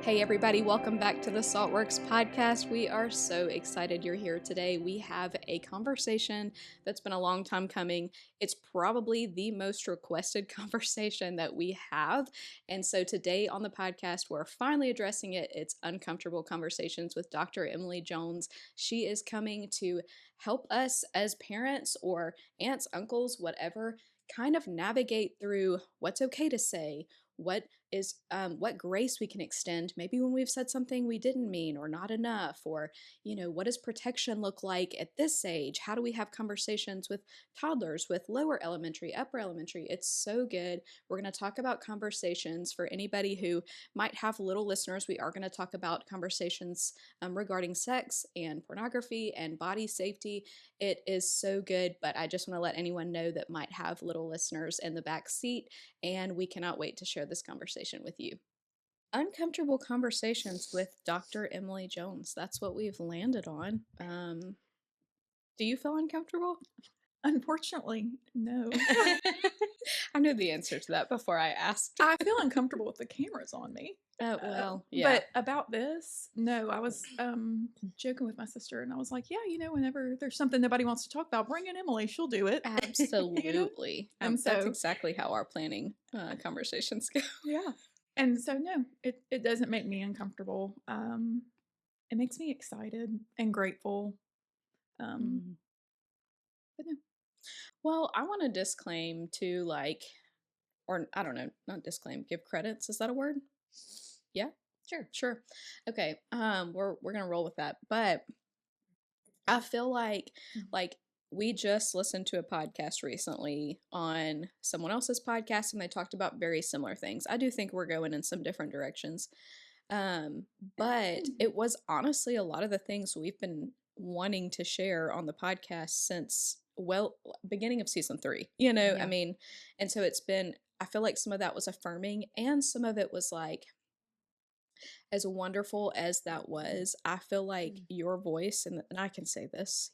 Hey everybody, welcome back to the Saltworks podcast. We are so excited you're here today. We have a conversation that's been a long time coming. It's probably the most requested conversation that we have. And so today on the podcast, we're finally addressing it. It's Uncomfortable Conversations with Dr. Emily Jones. She is coming to help us as parents or aunts, uncles, whatever, kind of navigate through what's okay to say, what grace we can extend maybe when we've said something we didn't mean or not enough, or what does protection look like at this age? How do we have conversations with toddlers, with lower elementary, upper elementary? It's so good. We're going to talk about conversations for anybody who might have little listeners. We are going to talk about conversations regarding sex and pornography and body safety. It is so good, but I just want to let anyone know that might have little listeners in the back seat, and we cannot wait to share this conversation with you. Uncomfortable Conversations with Dr. Emily Jones. That's what we've landed on. Do you feel uncomfortable? Unfortunately, no. I knew the answer to that before I asked. I feel uncomfortable with the cameras on me. Well, yeah. But about this, no, I was joking with my sister, and I was like, yeah, whenever there's something nobody wants to talk about, bring in Emily. She'll do it. Absolutely. And so that's exactly how our planning conversations go. Yeah. And so, no, it doesn't make me uncomfortable. It makes me excited and grateful. But no. Well, I want to disclaim to or I don't know, not disclaim, give credits. Is that a word? Yeah? Sure. Okay. We're gonna roll with that. But I feel like we just listened to a podcast recently on someone else's podcast, and they talked about very similar things. I do think we're going in some different directions. But it was honestly a lot of the things we've been wanting to share on the podcast since beginning of season 3, Yeah. I mean, and so I feel like some of that was affirming, and some of it was like, as wonderful as that was, I feel like your voice, and I can say this,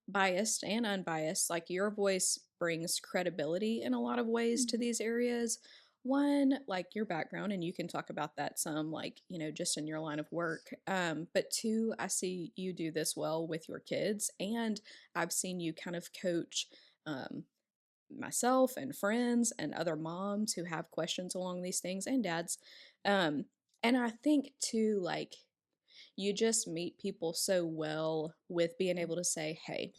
biased and unbiased, like your voice brings credibility in a lot of ways to these areas. One, like your background, and you can talk about that some, just in your line of work. But two, I see you do this well with your kids, and I've seen you kind of coach myself and friends and other moms who have questions along these things, and dads. And I think too, you just meet people so well with being able to say, hey,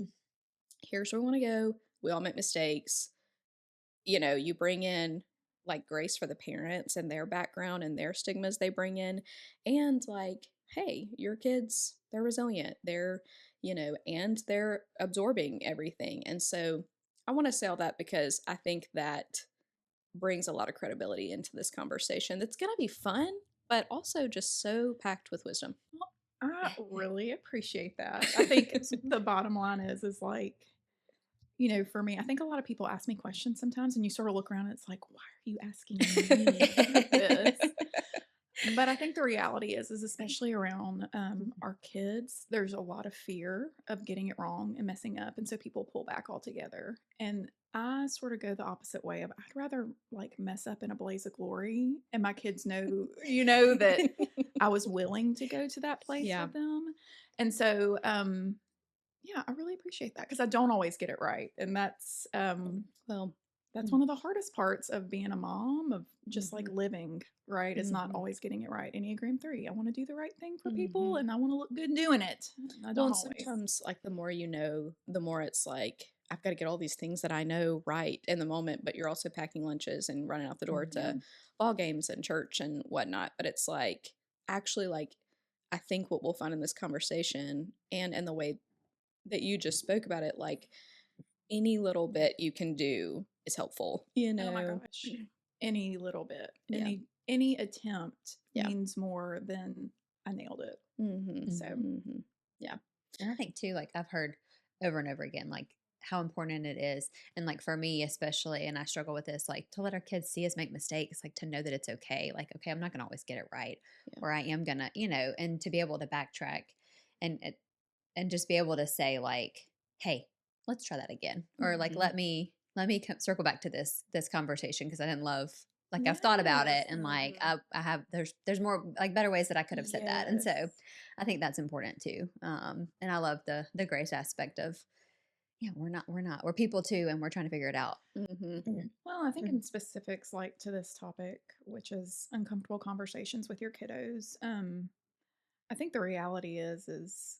here's where we want to go. We all make mistakes. You bring in grace for the parents and their background and their stigmas they bring in. And hey, your kids, they're resilient. They're, and they're absorbing everything. And so I want to say all that because I think that brings a lot of credibility into this conversation that's going to be fun, but also just so packed with wisdom. Well, I really appreciate that. I think the bottom line is for me, I think a lot of people ask me questions sometimes, and you sort of look around and it's like, why are you asking me this? But I think the reality is especially around our kids, there's a lot of fear of getting it wrong and messing up. And so people pull back altogether. And I sort of go the opposite way of I'd rather mess up in a blaze of glory and my kids know, that I was willing to go to that place with them. And so, yeah, I really appreciate that because I don't always get it right. And that's, that's one of the hardest parts of being a mom, of just living, right? It's not always getting it right. Enneagram 3, I want to do the right thing for people and I want to look good doing it. I don't always. Sometimes the more you know, the more it's I've got to get all these things that I know right in the moment, but you're also packing lunches and running out the door to ball games and church and whatnot. But it's actually I think what we'll find in this conversation and the way that you just spoke about it, any little bit you can do is helpful, Oh my gosh. Any little bit, any attempt means more than I nailed it. So yeah. And I think too, I've heard over and over again, how important it is. And for me, especially, and I struggle with this, to let our kids see us make mistakes, to know that it's okay. Okay, I'm not going to always get it right, or I am going to, and to be able to backtrack. And and just be able to say like, hey, let's try that again, or like Mhm. let me circle back to this conversation because I didn't love, like, I've thought about Yes. it, and like Mhm. I have, there's more like better ways that I could have said that, and so Yes. I think that's important too. And I love the grace aspect of, yeah, we're people too, and we're trying to figure it out. Mhm. Well, I think Mhm. in specifics, like to this topic, which is uncomfortable conversations with your kiddos, I think the reality is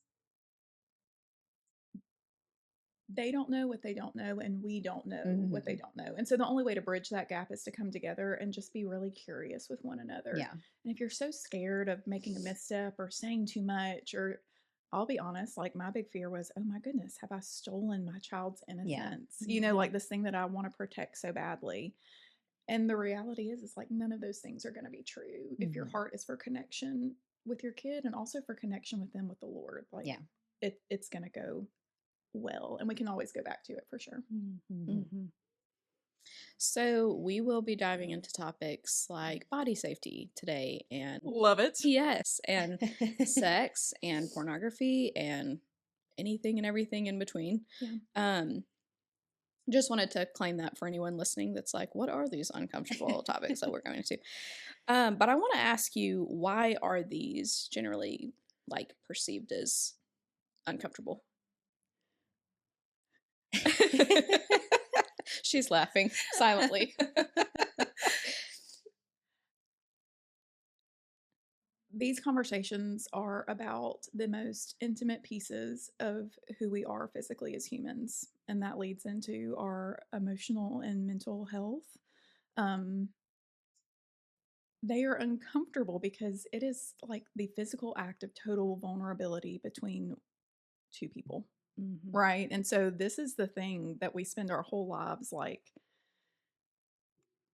they don't know what they don't know, and we don't know what they Mhm. don't know. And so the only way to bridge that gap is to come together and just be really curious with one another. Yeah. And if you're so scared of making a misstep or saying too much, or I'll be honest, like my big fear was, oh my goodness, have I stolen my child's Yeah. innocence? Mhm. Like this thing that I want to protect so badly. And the reality is like none of those things are going to be true if your Mhm. heart is for connection with your kid and also for connection with them with the Lord. Like Yeah. it's going to go well, and we can always go back to it for sure. Mhm. Mhm. So, we will be diving into topics like body safety today, and Love it. yes, and sex and pornography and anything and everything in between. Yeah. Um, just wanted to claim that for anyone listening that's like, what are these uncomfortable topics that we're going to? But I want to ask you, why are these generally like perceived as uncomfortable? She's laughing silently. These conversations are about the most intimate pieces of who we are physically as humans, and that leads into our emotional and mental health. Um, they are uncomfortable because it is like the physical act of total vulnerability between two people, Mhm. right? And so this is the thing that we spend our whole lives like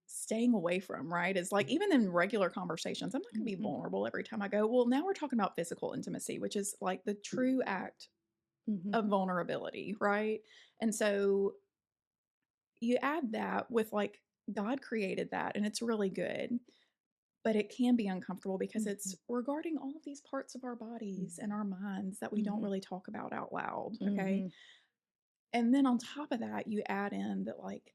staying away from, right? Is like even in regular conversations, I'm not going to be Mhm. vulnerable every time I go, well, now we're talking about physical intimacy, which is like the true act Mhm. of vulnerability, right? And so you add that with like God created that and it's really good, but it can be uncomfortable because it's Mhm. regarding all of these parts of our bodies and our minds that we don't Mhm. really talk about out loud, okay? Mhm. And then on top of that, you add in that like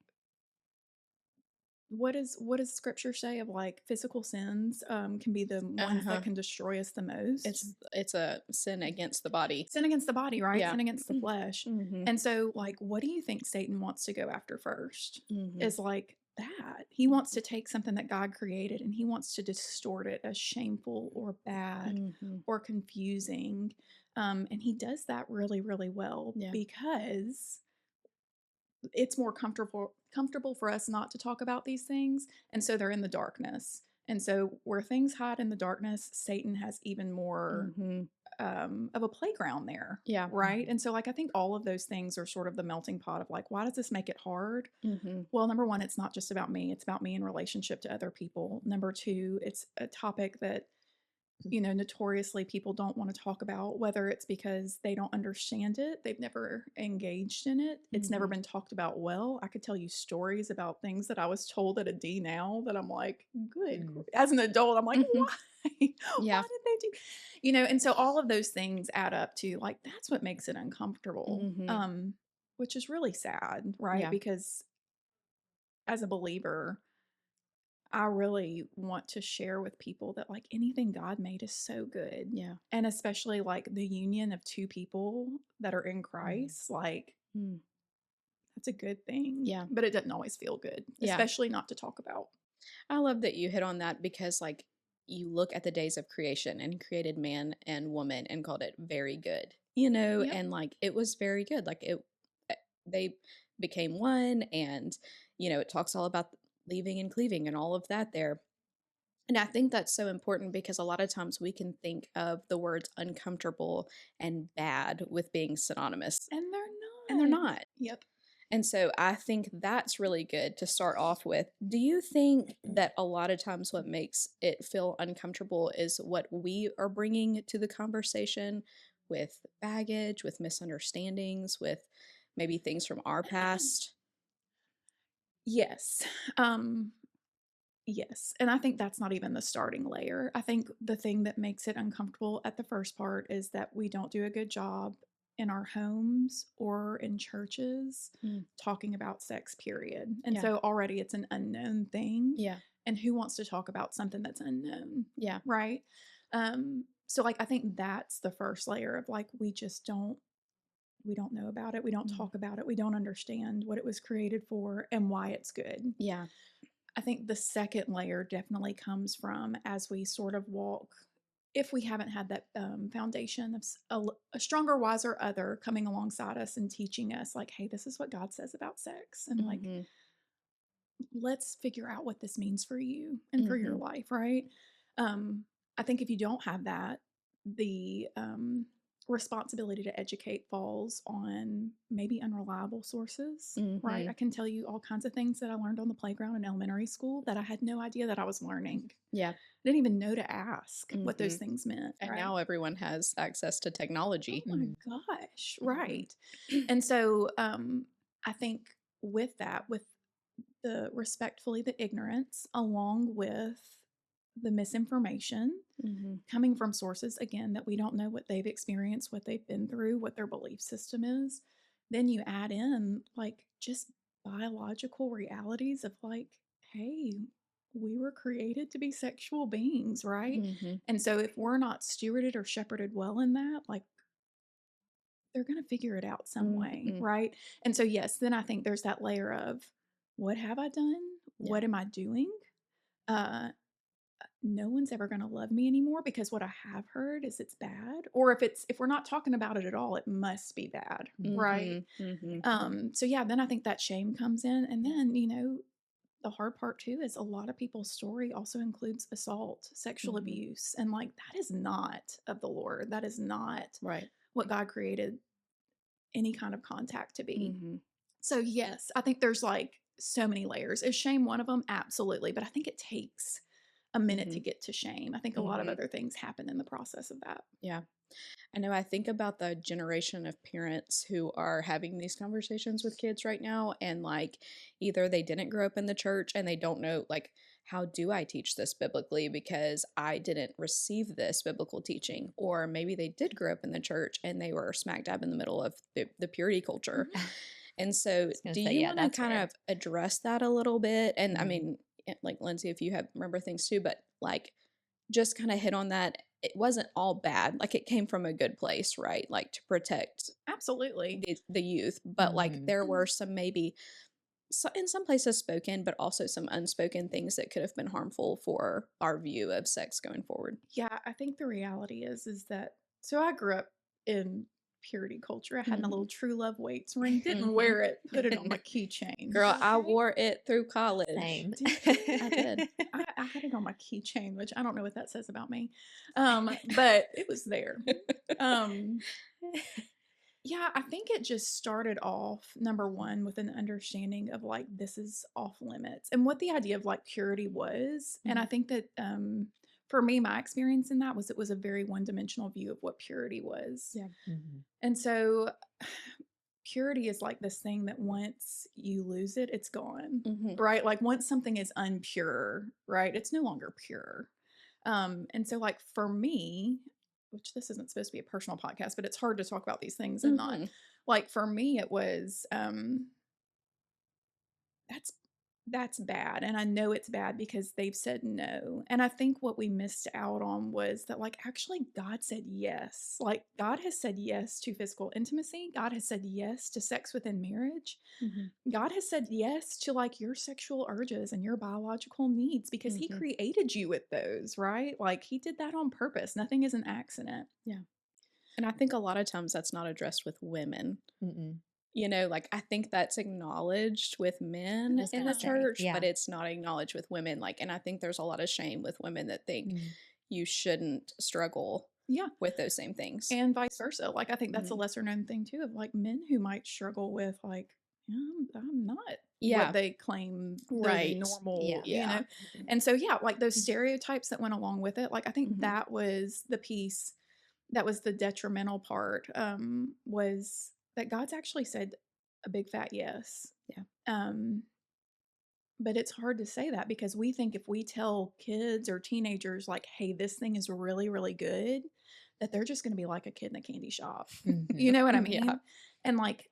what does scripture say of like physical sins can be the ones Uh-huh. that can destroy us the most? It's a sin against the body. Sin against the body, right? Yeah. Sin against the flesh. Mhm. And so like what do you think Satan wants to go after first? Mhm. Is like that. He wants to take something that God created and he wants to distort it as shameful or bad Mhm. or confusing. And he does that really, really well Yeah. because it's more comfortable for us not to talk about these things, and so they're in the darkness. And so where things hide in the darkness, Satan has even more Mhm. of a playground there, Yeah. right? And so like I think all of those things are sort of the melting pot of like why does this make it hard? Mhm. Well, number one, it's not just about me, it's about me in relationship to other people. Number two, it's a topic that notoriously people don't want to talk about, whether it's because they don't understand it, they've never engaged in it, it's never Mhm. been talked about well. I could tell you stories about things that I was told at a D now that I'm like, Mm. as an adult, I'm like, Mhm. why? Yeah. Why did they do? And so all of those things add up to like, that's what makes it uncomfortable, Mhm. which is really sad, right? Yeah. Because as a believer, I really want to share with people that like anything God made is so good. Yeah. And especially like the union of two people that are in Mm. Christ, like Mm. that's a good thing. Yeah. But it doesn't always feel good, Yeah. especially not to talk about. I love that you hit on that because, like, you look at the days of creation and created man and woman and called it very good, Yep. and like it was very good. Like, they became one, and, it talks all about leaving and cleaving and all of that there. And I think that's so important because a lot of times we can think of the words uncomfortable and bad with being synonymous, And they're and they're not. not. Yep. And so I think that's really good to start off with. Do you think that a lot of times what makes it feel uncomfortable is what we are bringing to the conversation with baggage, with misunderstandings, with maybe things from our past? Yes. Um, yes. And I think that's not even the starting layer. I think the thing that makes it uncomfortable at the first part is that we don't do a good job in our homes or in churches Mm. talking about sex, period. And Yeah. so already it's an unknown thing. Yeah. And who wants to talk about something that's unknown? Yeah. Right. So like I think that's the first layer of like we don't know about it. We don't talk about it. We don't understand what it was created for and why it's good. Yeah. I think the second layer definitely comes from as we sort of walk, if we haven't had that foundation of a stronger, wiser other coming alongside us and teaching us, like, hey, this is what God says about sex. And like, Mhm. let's figure out what this means for you and for your Mhm. life, right? I think if you don't have that, the responsibility to educate falls on maybe unreliable sources, right? I Mhm. can tell you all kinds of things that I learned on the playground in elementary school that I had no idea that I was learning. Yeah. I didn't even know to ask what those Mhm. things meant, And right? now everyone has access to Oh technology. my Mhm. gosh, Mhm. right. And so I think with that, with the respectfully the ignorance, along with the misinformation Mhm. coming from sources again that we don't know what they've experienced, what they've been through, what their belief system is, then you add in like just biological realities of like, hey, we were created to be sexual beings, right? Mhm. And so if we're not stewarded or shepherded well in that, like they're going to figure it out some way, Mhm. right? And so yes, then I think there's that layer of what have I done? Yeah. What am I doing? Uh no one's ever going to love me anymore because what I have heard is it's bad, or if we're not talking about it at all, it must be bad, right? Mhm. Mhm. So yeah, then I think that shame comes in, and then the hard part too is a lot of people's story also includes assault, sexual Mhm. abuse, and like that is not of the Lord. That is not Right. what God created any kind of contact to be. Mhm. So yes, I think there's like so many layers. Is shame one of them? Absolutely, but I think it takes a minute to Mhm. get to shame. I think a lot of Mhm. other things happen in the process of that. Yeah. I know I think about the generation of parents who are having these conversations with kids right now, and like either they didn't grow up in the church and they don't know, like, how do I teach this biblically because I didn't receive this biblical teaching? Or maybe they did grow up in the church and they were smack dab in the middle of the purity culture. Mhm. And so, was gonna do say, you yeah, want to that's kind rare. of address that a little bit? And I Mhm. mean, like Lindsay, if you have remember things too, but like just kind of hit on that. It wasn't all bad. Like it came from a good place, right? Like to protect Absolutely. the youth. But like Mhm. there were some maybe in some places spoken, but also some unspoken things that could have been harmful for our view of sex going forward. Yeah, I think the reality is that so I grew up in purity culture. I had my little true love weights ring. Didn't wear it, put it on my keychain. Girl, I Okay. wore it through college. Same. Did you? I did. I had it on my keychain, which I don't know what that says about me. But it was there. Um, Yeah, I think it just started off number one with an understanding of like this is off limits and what the idea of like purity was. And I think that for me, my experience in that was it was a very one dimensional view of what purity was. Yeah. Mhm. And so purity is like this thing that once you lose it, it's gone, Mhm. right? Like once something is unpure, right? It's no longer pure. And so like for me, which this isn't supposed to be a personal podcast, but it's hard to talk about these things and not Mhm. like for me it was that's that's bad, and I know it's bad because they've said no. And I think what we missed out on was that like actually God said yes. Like God has said yes to physical intimacy. God has said yes to sex within marriage. Mhm. God has said yes to like your sexual urges and your biological needs because he Mhm. created you with those, right? Like he did that on purpose. Nothing is an accident. Yeah. And I think a lot of times that's not addressed with women. Mm-mm. Like I think that's acknowledged with I men was in gonna the say, church, but yeah. it's not acknowledged with women. Like, and I think there's a lot of shame with women that think Mm. you shouldn't struggle Yeah. with those same things. And vice versa. Like I think that's a Mhm. lesser known thing too of like men who might struggle with like, "Yeah, I'm not what Yeah. they claim the Right. normal, Yeah. Yeah. And so yeah, like those stereotypes that went along with it, like I think Mhm. that was the piece that was the detrimental part, was that God's actually said a big fat yes. Yeah. Um, but it's hard to say that because we think if we tell kids or teenagers like, "Hey, this thing is really, really good," that they're just going to be like a kid in a candy shop. Mhm. You know what I Yeah. mean? And like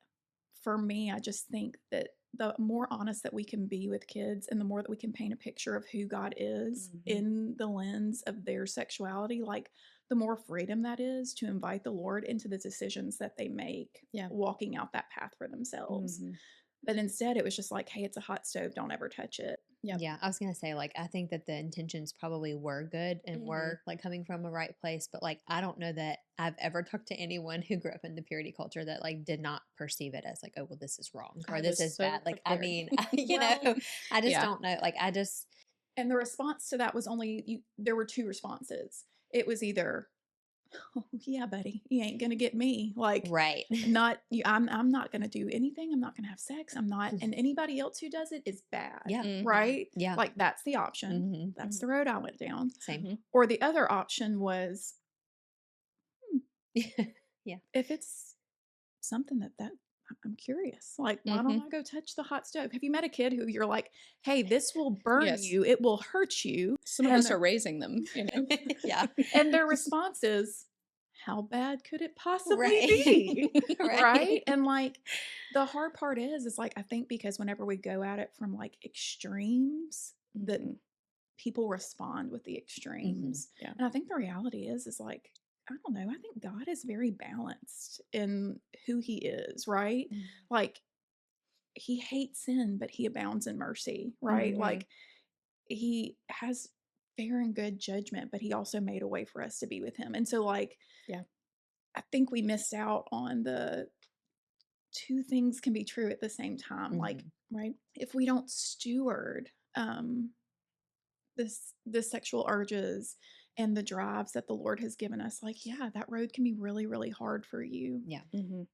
for me, I just think that the more honest that we can be with kids and the more that we can paint a picture of who God is Mhm. in the lens of their sexuality, like the more freedom that is to invite the Lord into the decisions that they make, Yeah. walking out that path for themselves. Mhm. But instead, it was just like, hey, it's a hot stove. Don't ever touch it. Yep. Yeah, I was gonna say, like, I think that the intentions probably were good and Mhm. were like coming from a right place, but like, I don't know that I've ever talked to anyone who grew up in the purity culture that like did not perceive it as like, oh, well, this is wrong or I this was is so bad. Like, I prepared. mean, you Well, know, I just Yeah. don't know. Like, I just, And the response to that was only there were two responses. It was either, oh yeah, buddy, you ain't gonna get me. Like right. not you I'm not gonna do anything. I'm not gonna have sex. I'm not, and anybody else who does it is bad. Yeah. Mhm. Right? Yeah. Like that's the option. Hmm. That's the road I went down. Same. Mhm. Or the other option was Yeah. if it's something that I'm curious. Like, why don't I go touch the hot stove? Have you met a kid who you're like, hey, this will burn Yes. you, it will hurt you? Some of And us are raising them, you know. Yeah. and their response is, how bad could it possibly Right. be? Right. Right? And like the hard part is like I think because whenever we go at it from like extremes, that Mhm. people respond with the extremes. Yeah. And I think the reality is like, I don't know, I think God is very balanced in who he is, right? Mhm. Like he hates sin, but he abounds in mercy, right? Mhm. Like he has fair and good judgment, but he also made a way for us to be with him. And so like Yeah. I think we missed out on the two things can be true at the same time. Like Mhm. Right. if we don't steward the sexual urges and the drives that the Lord has given us, like, yeah, that road can be really, really hard for you. Yeah. Mhm.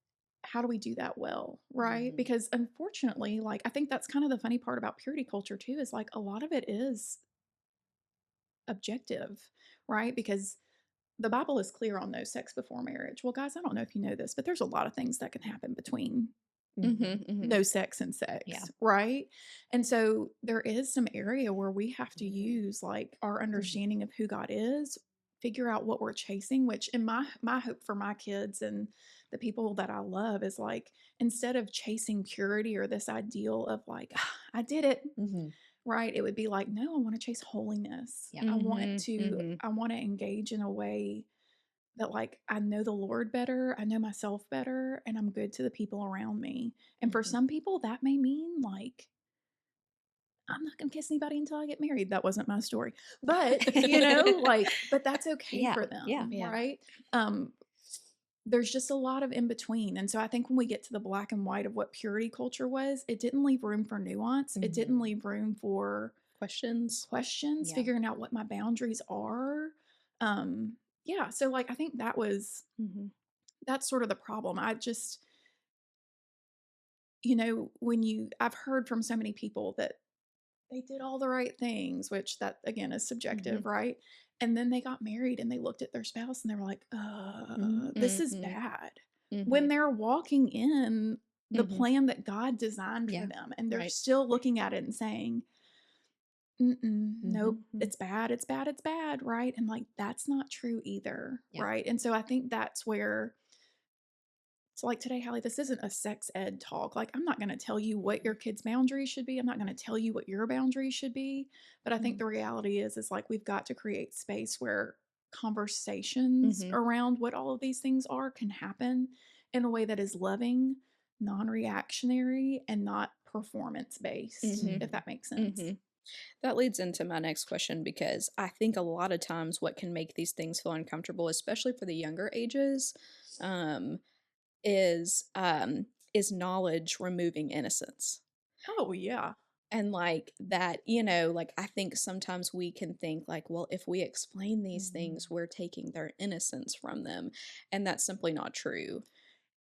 How do we do that well? Right? Mhm. Because unfortunately, like, I think that's kind of the funny part about purity culture too, is like a lot of it is objective, right? Because the Bible is clear on no sex before marriage. Well, guys, I don't know if you know this, but there's a lot of things that can happen between Mhm. Mhm. Mhm. no sex and Yeah. sex, right? And so there is some area where we have to use like our understanding of who God is, figure out what we're chasing, which in my hope for my kids and the people that I love is like instead of chasing purity or this ideal of like I did it, Mhm. right? It would be like no, I want to chase holiness. Yeah. Mhm. Mhm. I want to engage in a way that like I know the Lord better, I know myself better, and I'm good to the people around me. And for Mhm. some people, that may mean like I'm not gonna kiss anybody until I get married. That wasn't my story, but you know, like, but that's okay Yeah. for Yeah. them, Yeah. right? Um, there's just a lot of in between, and so I think when we get to the black and white of what purity culture was, it didn't leave room for nuance. It didn't Mhm. leave room for Questions. questions, Yeah. figuring out what my boundaries are. Yeah, so like I think Mhm. that's sort of the problem. I just, you know, when I've heard from so many people that they did all the right things, which that again is subjective, Mhm. right? And then they got married and they looked at their spouse and they were like, this is Mhm. bad. When Mhm. they're walking in the Mhm. plan that God designed for Yeah. them and they're Right. still looking at it and saying, nope, Mhm. it's bad, it's bad, it's bad, right? And like that's not true either, Yeah. right? And so I think that's where so, like today, Hallie, this isn't a sex ed talk. Like, I'm not going to tell you what your kids' boundaries should be. I'm not going to tell you what your boundaries should be. But I think Mhm. the reality is like we've got to create space where conversations Mhm. around what all of these things are can happen in a way that is loving, non-reactionary, and not performance based. Mhm. If that makes sense. Mhm. That leads into my next question because I think a lot of times what can make these things feel uncomfortable, especially for the younger ages, um, is is knowledge removing innocence. Oh yeah. And like that, like I think sometimes we can think like, well, if we explain these things, Mhm. we're taking their innocence from them. And that's simply not true.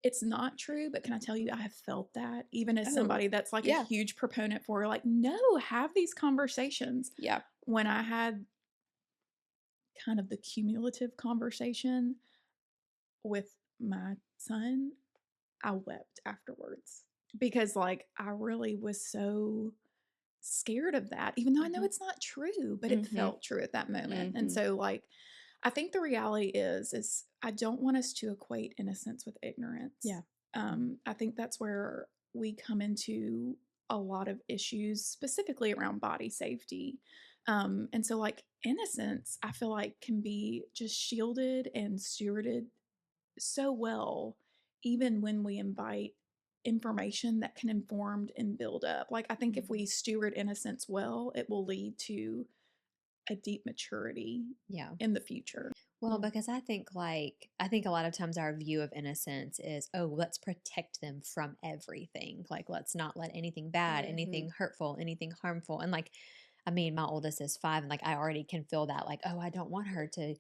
It's not true, but can I tell you, I have felt that even as Oh, somebody that's like a yeah. huge proponent for like, no, have these conversations. Yeah. When I had kind of the cumulative conversation with my son, I wept afterwards because like I really was so scared of that, even though I know Mhm. it's not true, but it Mhm. felt true at that moment. And Mhm. so like I think the reality is I don't want us to equate innocence with ignorance. Yeah. I think that's where we come into a lot of issues, specifically around body safety. And so, like, innocence, I feel like can be just shielded and stewarded so well, even when we invite information that can inform and build up. Like, I think if we steward innocence well, it will lead to a deep maturity Yeah. in the future. Well, Yeah. because I think a lot of times our view of innocence is, oh, let's protect them from everything. Like, let's not let anything bad, anything hurtful, anything harmful. And like, I mean, my oldest is 5, and like, I already can feel that, like, oh, I don't want her to,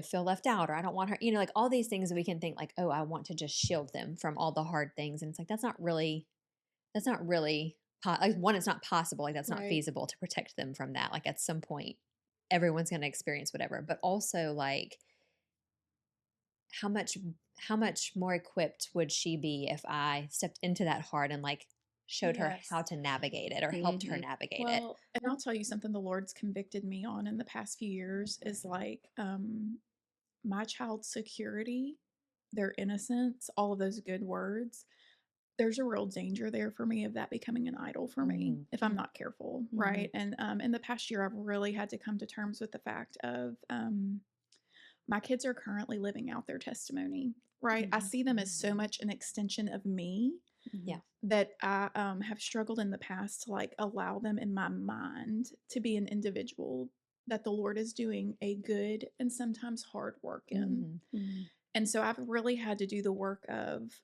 feel left out, or I don't want her, like all these things we can think like, oh, I want to just shield them from all the hard things. And it's like, that's not really, like, one, it's not possible. Like, that's not Right. feasible to protect them from that. Like, at some point, everyone's going to experience whatever. But also, like, how much how much more equipped would she be if I stepped into that hard and like showed her Yes. how to navigate it or helped her navigate it? Well, and I'll tell you something the Lord's convicted me on in the past few years is like my child's security, their innocence, all of those good words. There's a real danger there for me of that becoming an idol for me Mhm. if I'm not careful, right? And in the past year, I've really had to come to terms with the fact of my kids are currently living out their testimony, right? I see them as so much an extension of me Yeah. that I have struggled in the past to like allow them in my mind to be an individual that the Lord is doing a good and sometimes hard work in. Mhm. And so I've really had to do the work of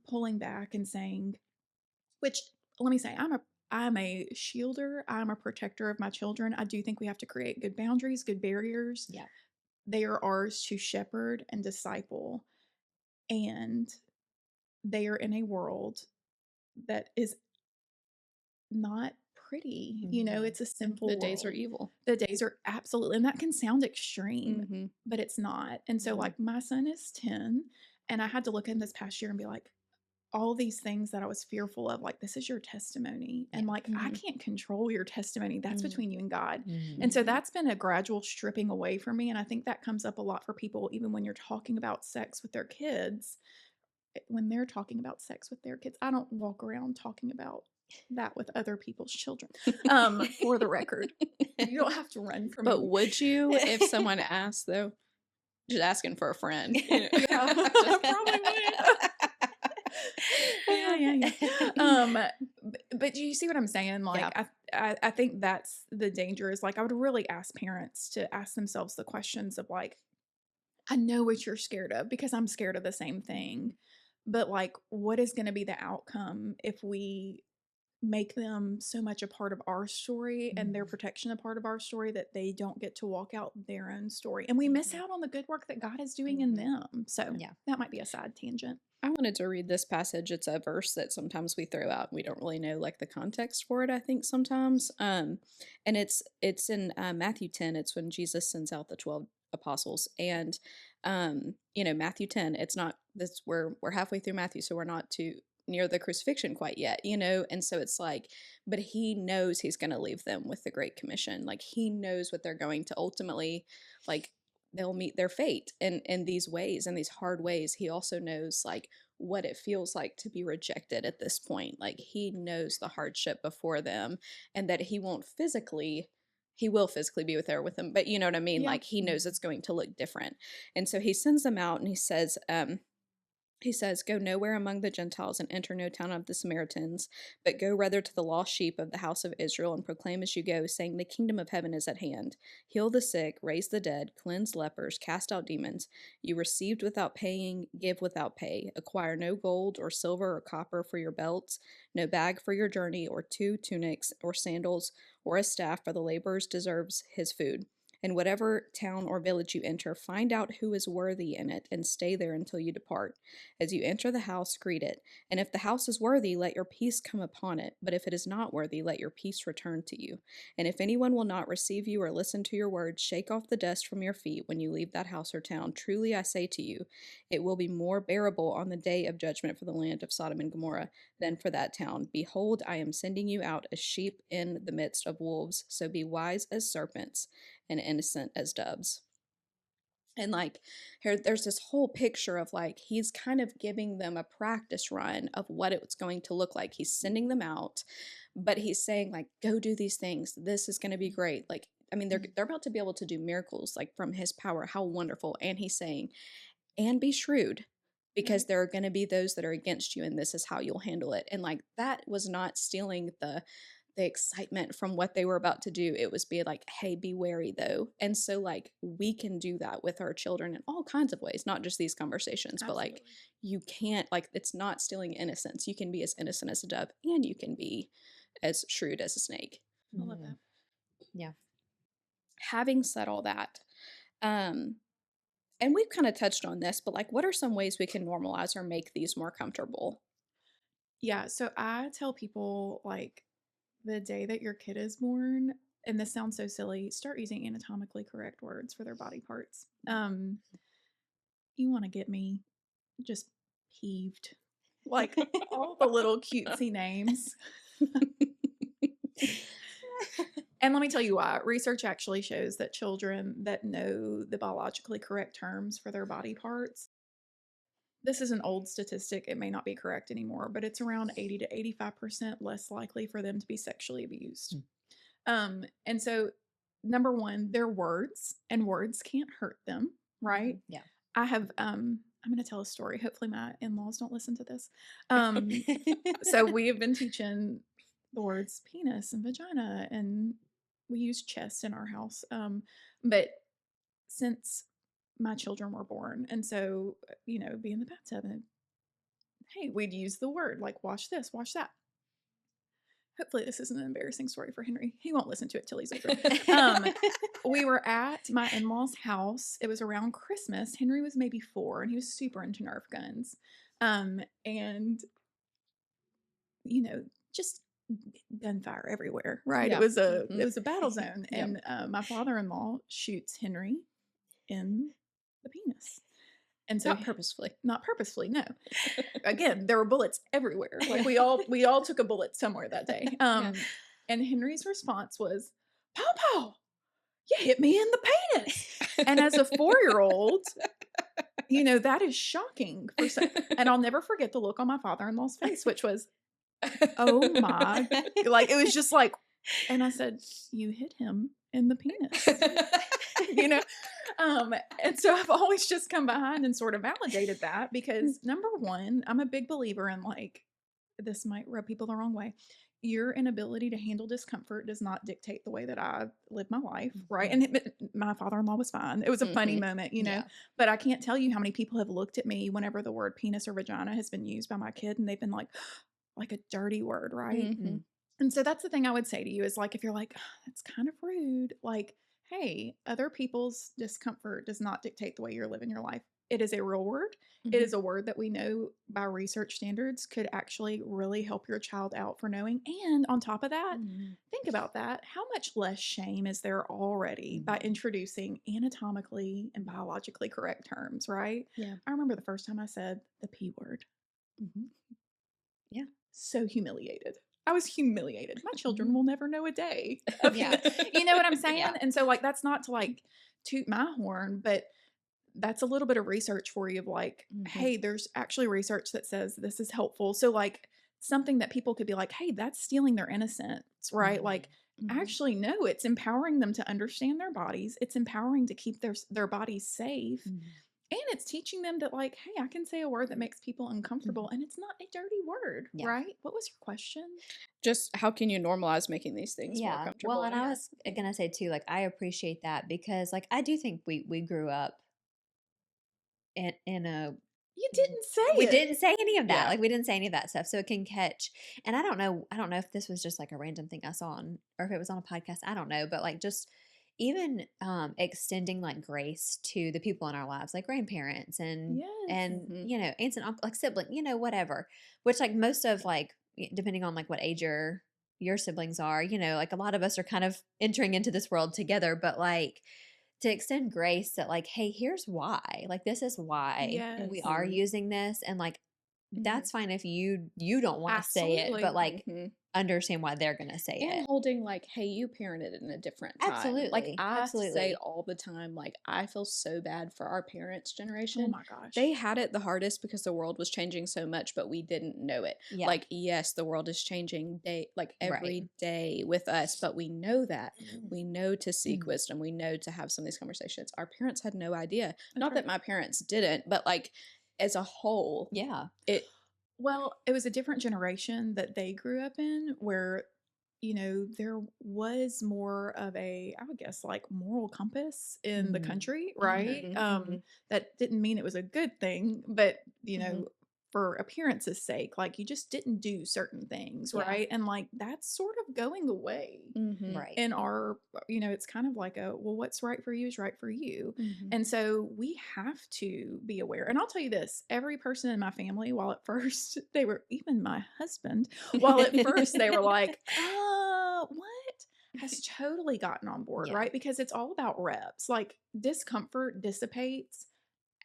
pulling back and saying, which let me say, I'm a shielder. I'm a protector of my children. I do think we have to create good boundaries, good barriers. Yeah. They are ours to shepherd and disciple, and they are in a world that is not pretty. Mhm. It's a simple The days are world. evil. The days are absolutely, and that can sound extreme, Mm-hmm. but it's not. And so, Mhm. like, my son is 10, and I had to look at him this past year and be like, all these things that I was fearful of, like, this is your testimony. Yeah. And like, I can't control your testimony. That's Mhm. between you and God. Mhm. And so that's been a gradual stripping away for me. And I think that comes up a lot for people, even when you're talking about sex with their kids. When they're talking about sex with their kids, I don't walk around talking about that with other people's children. For the record, you don't have to run from But me. would you if someone asked, though? Just asking for a friend. Yeah, I probably would. Yeah. But do you see what I'm saying? Like, Yeah. I think that's the danger. Is like I would really ask parents to ask themselves the questions of like, I know what you're scared of because I'm scared of the same thing, but like, what is going to be the outcome if we make them so much a part of our story and their Mhm. protection a part of our story that they don't get to walk out their own story, and we miss out on the good work that God is doing in them. So Yeah. that might be a side tangent. I wanted to read this passage. It's a verse that sometimes we throw out and we don't really know like the context for it, I think sometimes. And it's in Matthew 10. It's when Jesus sends out the 12 apostles. And Matthew 10, it's not this we're halfway through Matthew, so we're not too near the crucifixion quite yet. And so it's like, but he knows he's going to leave them with the Great Commission. Like he knows what they're going to ultimately like they'll meet their fate in these ways, in these hard ways. He also knows like what it feels like to be rejected at this point. Like he knows the hardship before them, and that he will physically be with them, but you know what I mean? Yeah. Like he knows it's going to look different. And so he sends them out and he says, go nowhere among the Gentiles and enter no town of the Samaritans, but go rather to the lost sheep of the house of Israel and proclaim as you go, saying, the kingdom of heaven is at hand. Heal the sick, raise the dead, cleanse lepers, cast out demons. You received without paying, give without pay. Acquire no gold or silver or copper for your belts, no bag for your journey, or 2 tunics or sandals, or a staff, for the laborer deserves his food. In whatever town or village you enter, find out who is worthy in it, and stay there until you depart. As you enter the house, greet it. And if the house is worthy, let your peace come upon it. But if it is not worthy, let your peace return to you. And if anyone will not receive you or listen to your words, shake off the dust from your feet when you leave that house or town. Truly I say to you, it will be more bearable on the day of judgment for the land of Sodom and Gomorrah than for that town. Behold, I am sending you out as sheep in the midst of wolves. So be wise as serpents and innocent as doves. And like here, there's this whole picture of like he's kind of giving them a practice run of what it's going to look like. He's sending them out, but he's saying like, go do these things. This is going to be great. Like, I mean, they're about to be able to do miracles like from his power. How wonderful. And he's saying, and be shrewd, because Right. there are going to be those that are against you, and this is how you'll handle it. And like that was not stealing the excitement from what they were about to do. It was be like, hey, be wary though. And so like we can do that with our children in all kinds of ways, not just these conversations, but like Absolutely. you can't, like, it's not stealing innocence. You can be as innocent as a dove, and you can be as shrewd as a snake. I love that. Yeah. Having said all that, um and we've kind of touched on this, but like what are some ways we can normalize or make these more comfortable? Yeah. So I tell people, like, the day that your kid is born, and this sounds so silly, start using anatomically correct words for their body parts. You want to get me just peeved. Like all the little cutesy names. And let me tell you why. Research actually shows that children that know the biologically correct terms for their body parts, this is an old statistic, it may not be correct anymore, but it's around 80 to 85% less likely for them to be sexually abused. And so, number one, they're words, and words can't hurt them, right? Yeah. I have, I'm going to tell a story. Hopefully, my in laws don't listen to this. So, we have been teaching the words penis and vagina, and we use chest in our house. But since my children were born, and so, be in the bathtub, and hey, we'd use the word like wash this, wash that. Hopefully, this isn't an embarrassing story for Henry. He won't listen to it till he's older. We were at my in-laws' house. It was around Christmas. Henry was maybe 4, and he was super into Nerf guns. And just gunfire everywhere, right? Yeah. It was a battle zone, Yep. and my father-in-law shoots Henry in the penis. And so Not purposefully. Not purposefully, no. Again, there were bullets everywhere. Like we all took a bullet somewhere that day. Yeah. And Henry's response was, "Pawpaw, you hit me in the penis." And as a 4-year-old, that is shocking. And I'll never forget the look on my father-in-law's face, which was, "Oh my!" Like it was just like, and I said, "You hit him in the penis." And so I've always just come behind and sort of validated that because number one, I'm a big believer in, like, this might rub people the wrong way. Your inability to handle discomfort does not dictate the way that I live my life, right? And my father-in-law was fine. It was a funny moment, Yeah. but I can't tell you how many people have looked at me whenever the word penis or vagina has been used by my kid, and they've been like a dirty word, right? Mhm. And so that's the thing I would say to you is, like, if you're like, "Oh, that's kind of rude," like, hey, other people's discomfort does not dictate the way you're living your life. It is a real word. It Mhm. is a word that we know by research standards could actually really help your child out for knowing. And on top of that, Mhm. think about that. How much less shame is there already by introducing anatomically and biologically correct terms, right? Yeah. I remember the first time I said the P word. Mhm. Yeah. So humiliated. I was humiliated. My children Mhm. will never know a day of Yeah. you know what I'm saying? Yeah. And so, like, that's not to, like, toot my horn, but that's a little bit of research for you of, like, Mhm. hey, there's actually research that says this is helpful. So, like, something that people could be like, hey, that's stealing their innocence, right? Like, Mhm. actually, no, it's empowering them to understand their bodies. It's empowering to keep their bodies safe. And it's teaching them that, like, hey, I can say a word that makes people uncomfortable, and it's not a dirty word, Yeah. right? What was your question? Just how can you normalize making these things more Yeah. comfortable? Well, and I was gonna say too, like, I appreciate that because, like, I do think we grew up in a You didn't say we it. didn't say any of that. Yeah. Like, we didn't say any of that stuff, so it can catch. And I don't know if this was just like a random thing I saw on, or if it was on a podcast. I don't know, but like just even extending like grace to the people in our lives, like grandparents and Yes. Mhm. aunts and uncle, like sibling, whatever. Which, like, most of, like, depending on like what age your siblings are, like a lot of us are kind of entering into this world together, but like to extend grace that, like, hey, here's why, like, this is why we are Yes. using this, and like that's fine if you don't want to say it, Absolutely. but like Mhm. understand why they're gonna say And it. holding like, hey, you parented in a different time. Like Absolutely. I say Absolutely. all the time, like I feel so bad for our parents' Oh generation. my gosh. They had it the hardest because the world was changing so much, but we didn't know it. Yeah. Like, yes, the world is changing like Right. every day with us, but we know that. We know to seek Mhm. wisdom. We know to have some of these conversations. Our parents had no idea. That's Not right. that my parents didn't, but like as a whole, Yeah. Well, it was a different generation that they grew up in where, there was more of a, I would guess, like moral compass in the Mhm. country, right? Mhm, mhm. That didn't mean it was a good thing, but, Mhm. for appearance's sake, like you just didn't do certain things, Yeah. right? And like that's sort of going away. Mhm. Right. In our, it's kind of like well, what's right for you is right for you. Mhm. And so we have to be aware. And I'll tell you this, every person in my family, while at first they were, even my husband, while at first they were like, what? Has totally gotten on board, Yeah. right? Because it's all about reps. Like discomfort dissipates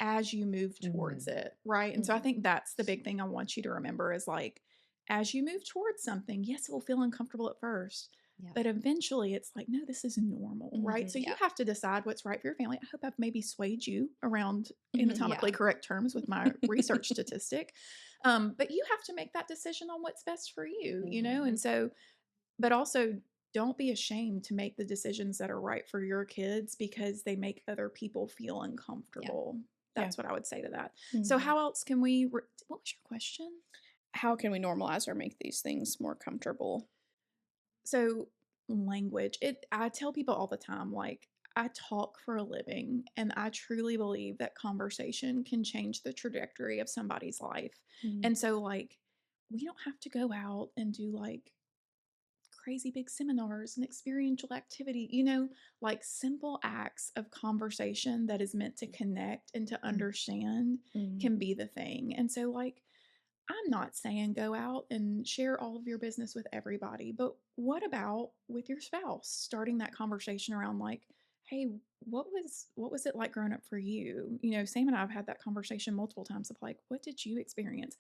as you move towards Mhm. it, right? And so I Mhm. think that's the big thing I want you to remember is like, as you move towards something, yes, it will feel uncomfortable at first, Yeah. but eventually it's like, no, this is normal, right? Mhm. So you Yeah. have to decide what's right for your family. I hope I've maybe swayed you around Mhm. anatomically Yeah. correct terms with my research statistic. But you have to make that decision on what's best for you. Mhm. And so, but also don't be ashamed to make the decisions that are right for your kids because they make other people feel uncomfortable. Yeah. That's what I would say to that. So, Mhm. how else can we? What was your question? How can we normalize or make these things more comfortable? So, language. I tell people all the time, like, I talk for a living, and I truly believe that conversation can change the trajectory of somebody's life. Mhm. And so, like, we don't have to go out and do like crazy big seminars and experiential activity, like simple acts of conversation that is meant to connect and to understand Mhm. can be the thing. And so, like, I'm not saying go out and share all of your business with everybody, but what about with your spouse? Starting that conversation around like, hey, what was it like growing up for you? Sam and I have had that conversation multiple times of like, what did you experience?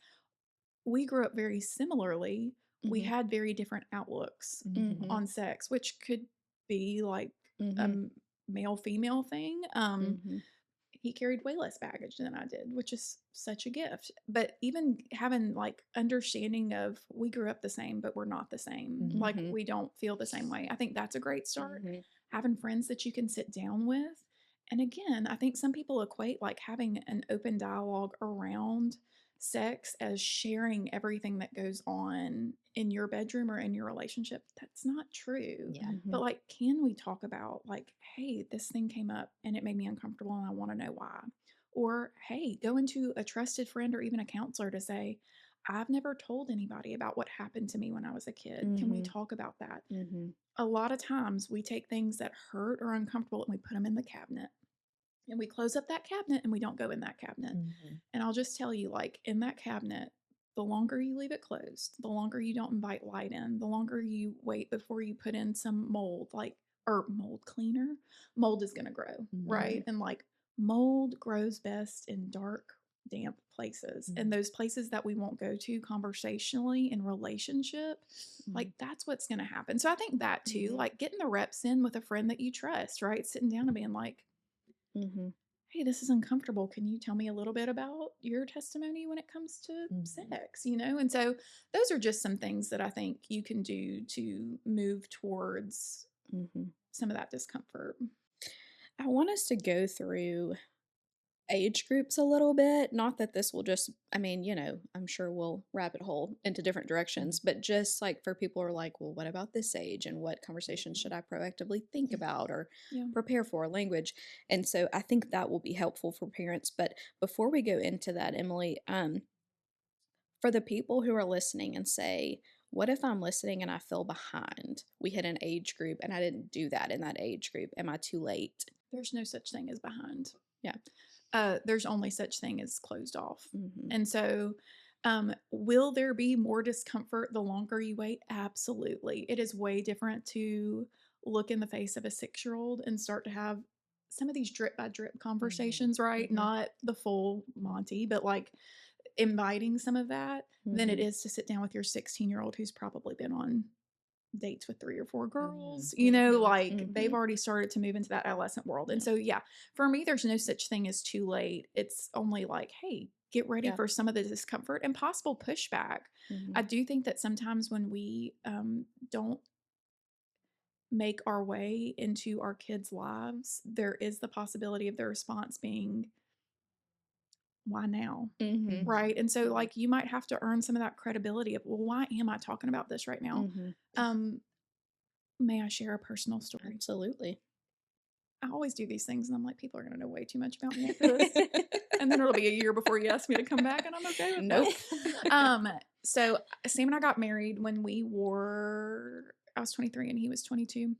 We grew up very similarly. We Mhm. had very different outlooks Mhm. Mhm. on sex, which could be like a Mhm. male female thing. Mhm. He carried way less baggage than I did, which is such a gift. But even having like understanding of we grew up the same, but we're not the same. Mhm. Like Mhm. we don't feel the same way. I think that's a great start. Mhm. Having friends that you can sit down with. And again, I think some people equate like having an open dialogue around sex as sharing everything that goes on in your bedroom or in your relationship. That's not true. Yeah. Mhm. But like, can we talk about like, hey, this thing came up and it made me uncomfortable and I want to know why? Or hey, go into a trusted friend or even a counselor to say, I've never told anybody about what happened to me when I was a kid. Can we Mhm. talk about that? Mhm. A lot of times we take things that hurt or uncomfortable and we put them in the cabinet and we close up that cabinet and we don't go in that cabinet. Mhm. And I'll just tell you, like in that cabinet, the longer you leave it closed, the longer you don't invite light in, the longer you wait before you put in some mold, like, or mold cleaner, mold is going to grow, right? Mhm. And like mold grows best in dark, damp places. And Mhm. those places that we won't go to conversationally in relationship, like that's what's going to happen. So I think that too, Mhm. like getting the reps in with a friend that you trust, right? Sitting down and being like, Mhm. hey, this is uncomfortable. Can you tell me a little bit about your testimony when it comes to Mhm. sex? And so those are just some things that I think you can do to move towards Mhm. some of that discomfort. I want us to go through age groups a little bit. Not that this will just, I mean, I'm sure we'll rabbit hole into different directions, but just like for people who are like, well, what about this age and what conversations should I proactively think about or Yeah. prepare for language? And so I think that will be helpful for parents. But before we go into that, Emily, for the people who are listening and say, what if I'm listening and I feel behind? We hit an age group and I didn't do that in that age group. Am I too late? There's no such thing as behind. Yeah. There's only such thing as closed off. Mm-hmm. And so, will there be more discomfort the longer you wait? Absolutely. It is way different to look in the face of a 6-year-old and start to have some of these drip by drip Mhm. conversations, right? Mm-hmm. Not the full Monty, but like inviting some of that than it Mhm. is to sit down with your 16-year-old who's probably been on dates with 3 or 4 girls. Mhm. Like they've Mhm. already started to move into that adolescent world. And so, yeah, for me, there's no such thing as too late. It's only like, hey, get ready Yeah. for some of the discomfort and possible pushback. I Mhm. do think that sometimes when we don't make our way into our kids' lives, there is the possibility of their response being, why now? Mhm. Right. And so, like, you might have to earn some of that credibility of, well, why am I talking about this right now? Mhm. Um, may I share a personal story? Absolutely. I always do these things, and I'm like, people are going to know way too much about me after this. And then it'll be a year before you ask me to come back, and I'm okay with Nope. that. So Sam and I got married when I was 23 and he was 22.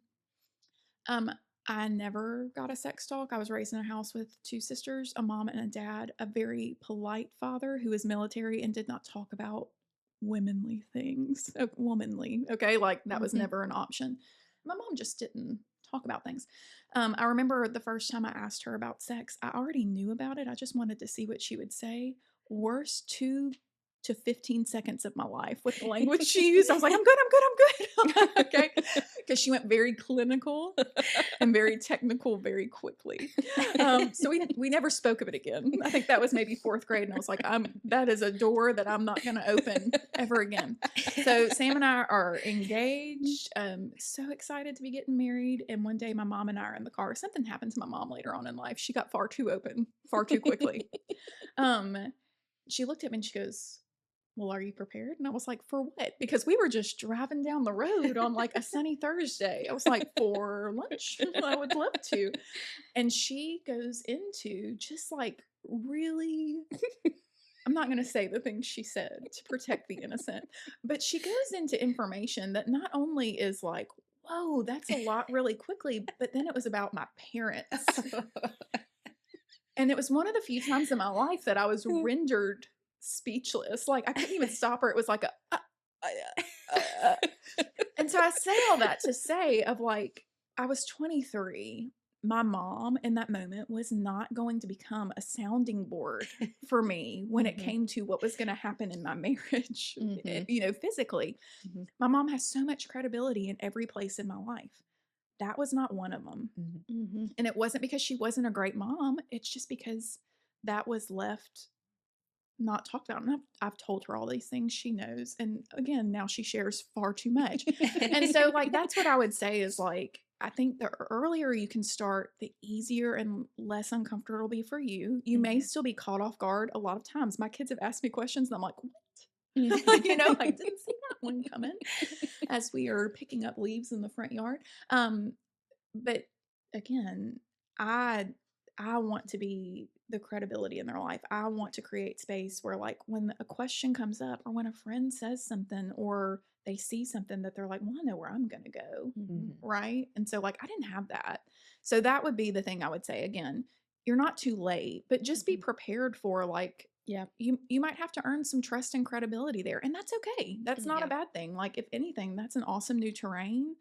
Um, I never got a sex talk. I was raised in a house with 2 sisters, a mom and a dad, a very polite father who was military and did not talk about womanly things. Womanly, okay? Like that was Mhm. never an option. My mom just didn't talk about things. I remember the first time I asked her about sex, I already knew about it. I just wanted to see what she would say. Worst 2 to 15 seconds of my life with the language she used. I was like, I'm good, I'm good, I'm good. Okay. Because she went very clinical and very technical very quickly. So we never spoke of it again. I think that was maybe 4th grade, and I was like, that is a door that I'm not going to open ever again. So Sam and I are engaged. So excited to be getting married. And one day, my mom and I are in the car. Something happened to my mom later on in life. She got far too open, far too quickly. She looked at me and she goes, well, are you prepared? And I was like, for what? Because we were just driving down the road on like a sunny Thursday. I was like, for lunch? I would love to. And she goes into just like really, I'm not going to say the things she said to protect the innocent, but she goes into information that not only is like, whoa, that's a lot really quickly, but then it was about my parents. And it was one of the few times in my life that I was rendered speechless. Like I couldn't even stop her. It was like a. And so I say all that to say of like, I was 23. My mom in that moment was not going to become a sounding board for me when it Mhm. came to what was going to happen in my marriage, Mhm. physically. Mhm. My mom has so much credibility in every place in my life. That was not one of them. Mhm. Mhm. And it wasn't because she wasn't a great mom. It's just because that was left not talked about. And I've told her all these things she knows. And again, now she shares far too much. And so, like, that's what I would say is like, I think the earlier you can start, the easier and less uncomfortable it'll be for you. You may Mhm. still be caught off guard a lot of times. My kids have asked me questions, and I'm like, what? Mhm. Like, didn't see that one coming as we are picking up leaves in the front yard. But again, I I want to be the credibility in their life. I want to create space where like when a question comes up or when a friend says something or they see something that they're like, "Well, I know where I'm going to go." Mhm. Mhm. Right? And so like I didn't have that. So that would be the thing I would say again. You're not too late, but just be Mhm. prepared for like Yeah. you might have to earn some trust and credibility there. And that's okay. That's not a Yeah. bad thing. Like if anything, that's an awesome new terrain.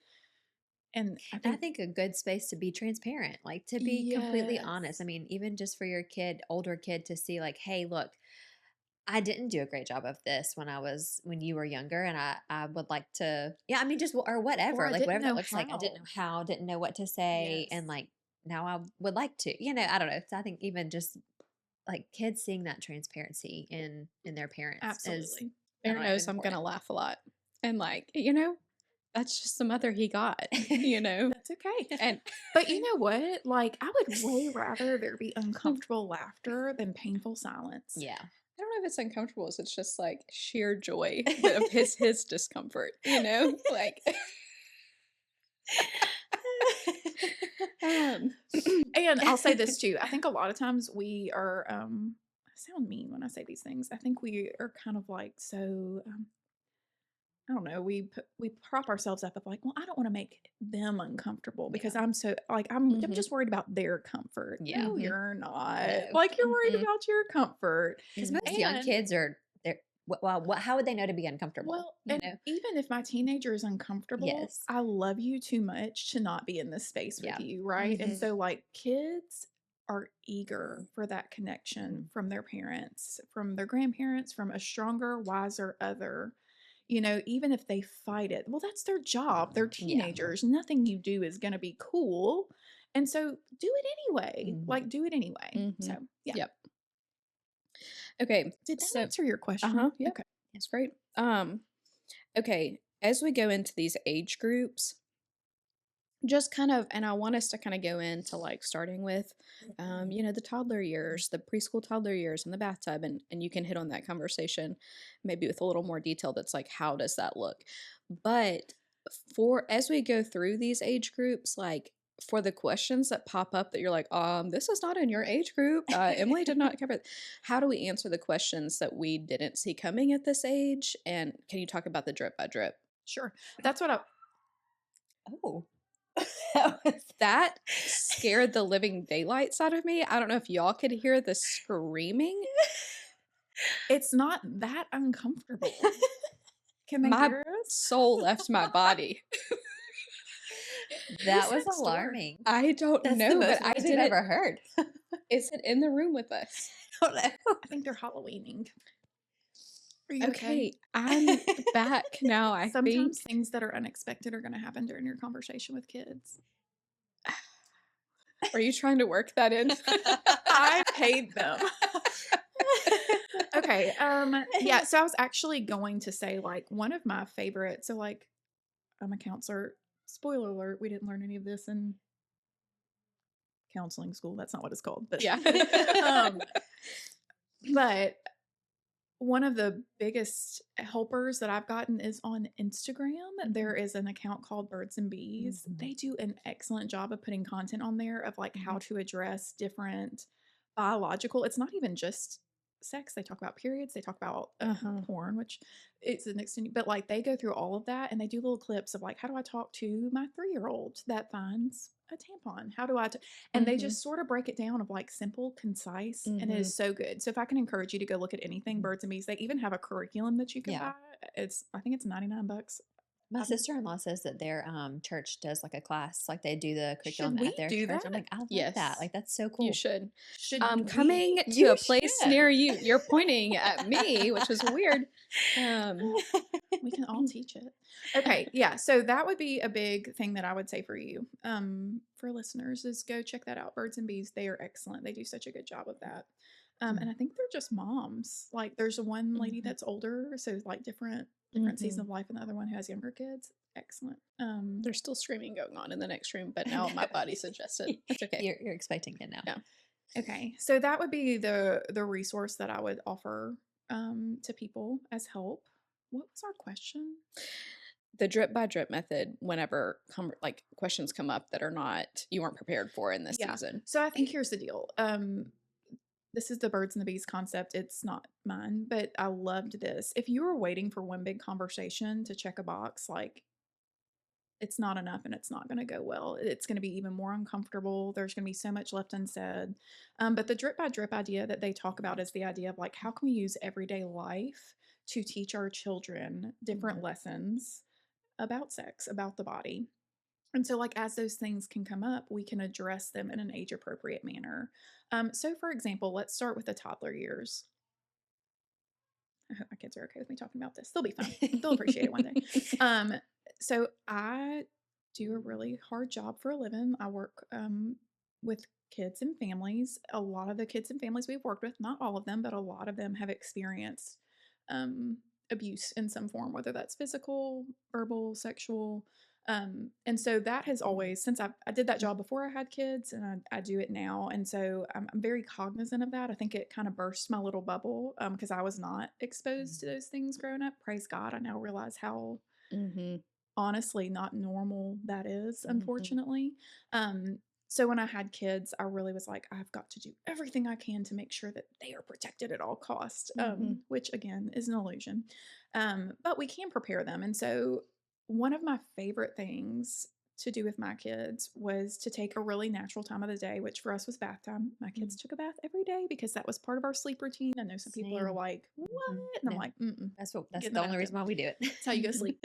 And I And I think think a good space to be transparent, like to be completely honest. I yes. mean, even just for your kid, older kid to see like, hey, look, I didn't do a great job of this when you were younger, and I would like to, yeah, I mean, just or Or whatever, I like didn't whatever that know looks like. I didn't how. know how, didn't know what to say, and Yes. like now I would like to, I don't know. So I think even just like kids seeing that transparency in their parents is, Absolutely. I Bear don't know, knows I'm gonna important. laugh a lot. And like, that's just the mother he got, That's okay. And But you know what? Like, I would way rather there be uncomfortable laughter than painful silence. Yeah. I don't know if it's uncomfortable, it's just like sheer joy of his discomfort, Like um And I'll say this too. I think a lot of times we are, I sound mean when I say these things. I think we are kind of like so, I don't know, we prop ourselves up of like, well, I don't want to make them uncomfortable because Yeah. I'm so like I'm Mhm. just worried about their comfort. Yeah. No, Mhm. you're not. No. Like you're worried Mhm. about your comfort. Because most young Mhm. And kids are they're well, how would they know to be uncomfortable? well, and even if my teenager is uncomfortable, Yes. I love you too much to not be in this space with Yeah. you, right? And Mhm. so like kids are eager for that connection from their parents, from their grandparents, from a stronger, wiser other. Even if they fight it, well, that's their job. They're Yeah. teenagers. Nothing you do is going to be cool. And so do it anyway. Like, do it anyway. So, yeah. Yep. Okay. Did that So, answer your question? uh-huh. Yep. Okay. That's great. Okay. As we go into these age groups, just kind of, and I want us to kind of go into like starting with, the toddler years, the preschool toddler years in the bathtub, and you can hit on that conversation maybe with a little more detail. That's like, how does that look? But for as we go through these age groups, like for the questions that pop up that you're like, this is not in your age group. Emily did not cover it. How do we answer the questions that we didn't see coming at this age? And can you talk about the drip by drip? Sure. That's what I. Oh. That scared the living daylights out of me. I don't know if y'all could hear the screaming. It's not that uncomfortable. Can they My hear us? soul left my body. That Who's was next door? alarming. I don't That's the know, most but I noise I've didn't. ever heard. Is it in the room with us? I don't know. I think they're Halloweening. Are you Okay, I'm back now. I Sometimes think. things that are unexpected are going to happen during your conversation with kids. Are you trying to work that in? I paid them. Okay. Yeah. So I was actually going to say like one of my favorites. So like, I'm a counselor. Spoiler alert: we didn't learn any of this in counseling school. That's not what it's called. But Yeah. but one of the biggest helpers that I've gotten is on Instagram. There is an account called Birds and Bees. Mhm. They do an excellent job of putting content on there of like how to address different biological. It's not even just sex. They talk about periods. They talk about porn, which is an extent, but like they go through all of that and they do little clips of like, how do I talk to my 3-year-old that finds a tampon? How do I? And they just sort of break it down of like simple, concise, and it is so good. So if I can encourage you to go look at anything Birds and Bees, they even have a curriculum that you can buy. I think it's $99. My sister-in-law says that their church does like a class, like they do the curriculum we at their do church. that? I'm like, I love Yes. that. Like that's so cool. You should. Should Coming to You a place should. near you. You're pointing at me, which is weird. We can all teach it. Okay, yeah. So that would be a big thing that I would say for you, for listeners, is go check that out. Birds and Bees, they are excellent. They do such a good job of that. And I think they're just moms. Like there's one lady that's older, so like different season of life, and the other one who has younger kids. Excellent. There's still screaming going on in the next room, but now my body suggested it's okay. You're expecting it now. Yeah. Okay, so that would be the resource that I would offer to people as help. What was our question? The drip by drip method whenever like questions come up that are not you weren't prepared for in this season. So I think here's the deal. This is the Birds and the Bees concept. It's not mine, but I loved this. If you were waiting for one big conversation to check a box, like it's not enough and it's not going to go well. It's going to be even more uncomfortable. There's going to be so much left unsaid. But the drip by drip idea that they talk about is the idea of like, how can we use everyday life to teach our children different lessons about sex, about the body? And so, like, as those things can come up, we can address them in an age appropriate manner. So, for example, let's start with the toddler years. I hope my kids are okay with me talking about this. They'll be fine. They'll appreciate it one day. So I do a really hard job for a living. I work with kids and families. A lot of the kids and families we've worked with, not all of them, but a lot of them have experienced abuse in some form, whether that's physical, verbal, sexual. And so that has always, since I did that job before I had kids, and I do it now. And so I'm very cognizant of that. I think it kind of burst my little bubble because I was not exposed to those things growing up. Praise God. I now realize how honestly not normal that is, unfortunately. So when I had kids, I really was like, I've got to do everything I can to make sure that they are protected at all costs, which again is an illusion. But we can prepare them. And so one of my favorite things to do with my kids was to take a really natural time of the day, which for us was bath time. My kids took a bath every day because that was part of our sleep routine. I know some people are like, what? And I'm like, That's the Get in the only reason why we do it. That's how you go to sleep.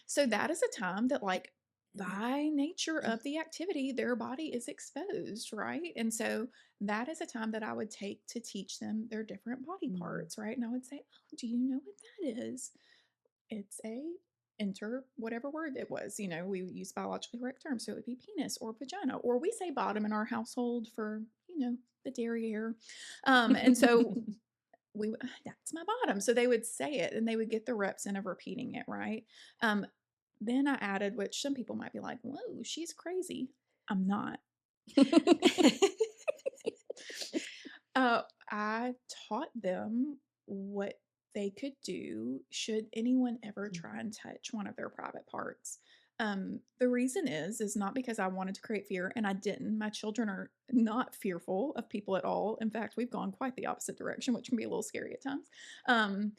So that is a time that like by nature of the activity, their body is exposed, right? And so that is a time that I would take to teach them their different body parts, right? And I would say, "Oh, do you know what that is? It's a enter whatever word it was. We use biologically correct terms, so it would be penis or vagina, or we say bottom in our household for the derriere. And so we that's my bottom. So they would say it, and they would get the reps in of repeating it, right? Um, then I added, which some people might be like, "Whoa, she's crazy." I'm not. I taught them what they could do should anyone ever try and touch one of their private parts. The reason is not because I wanted to create fear, and I didn't. My children are not fearful of people at all. In fact, we've gone quite the opposite direction, which can be a little scary at times. Um,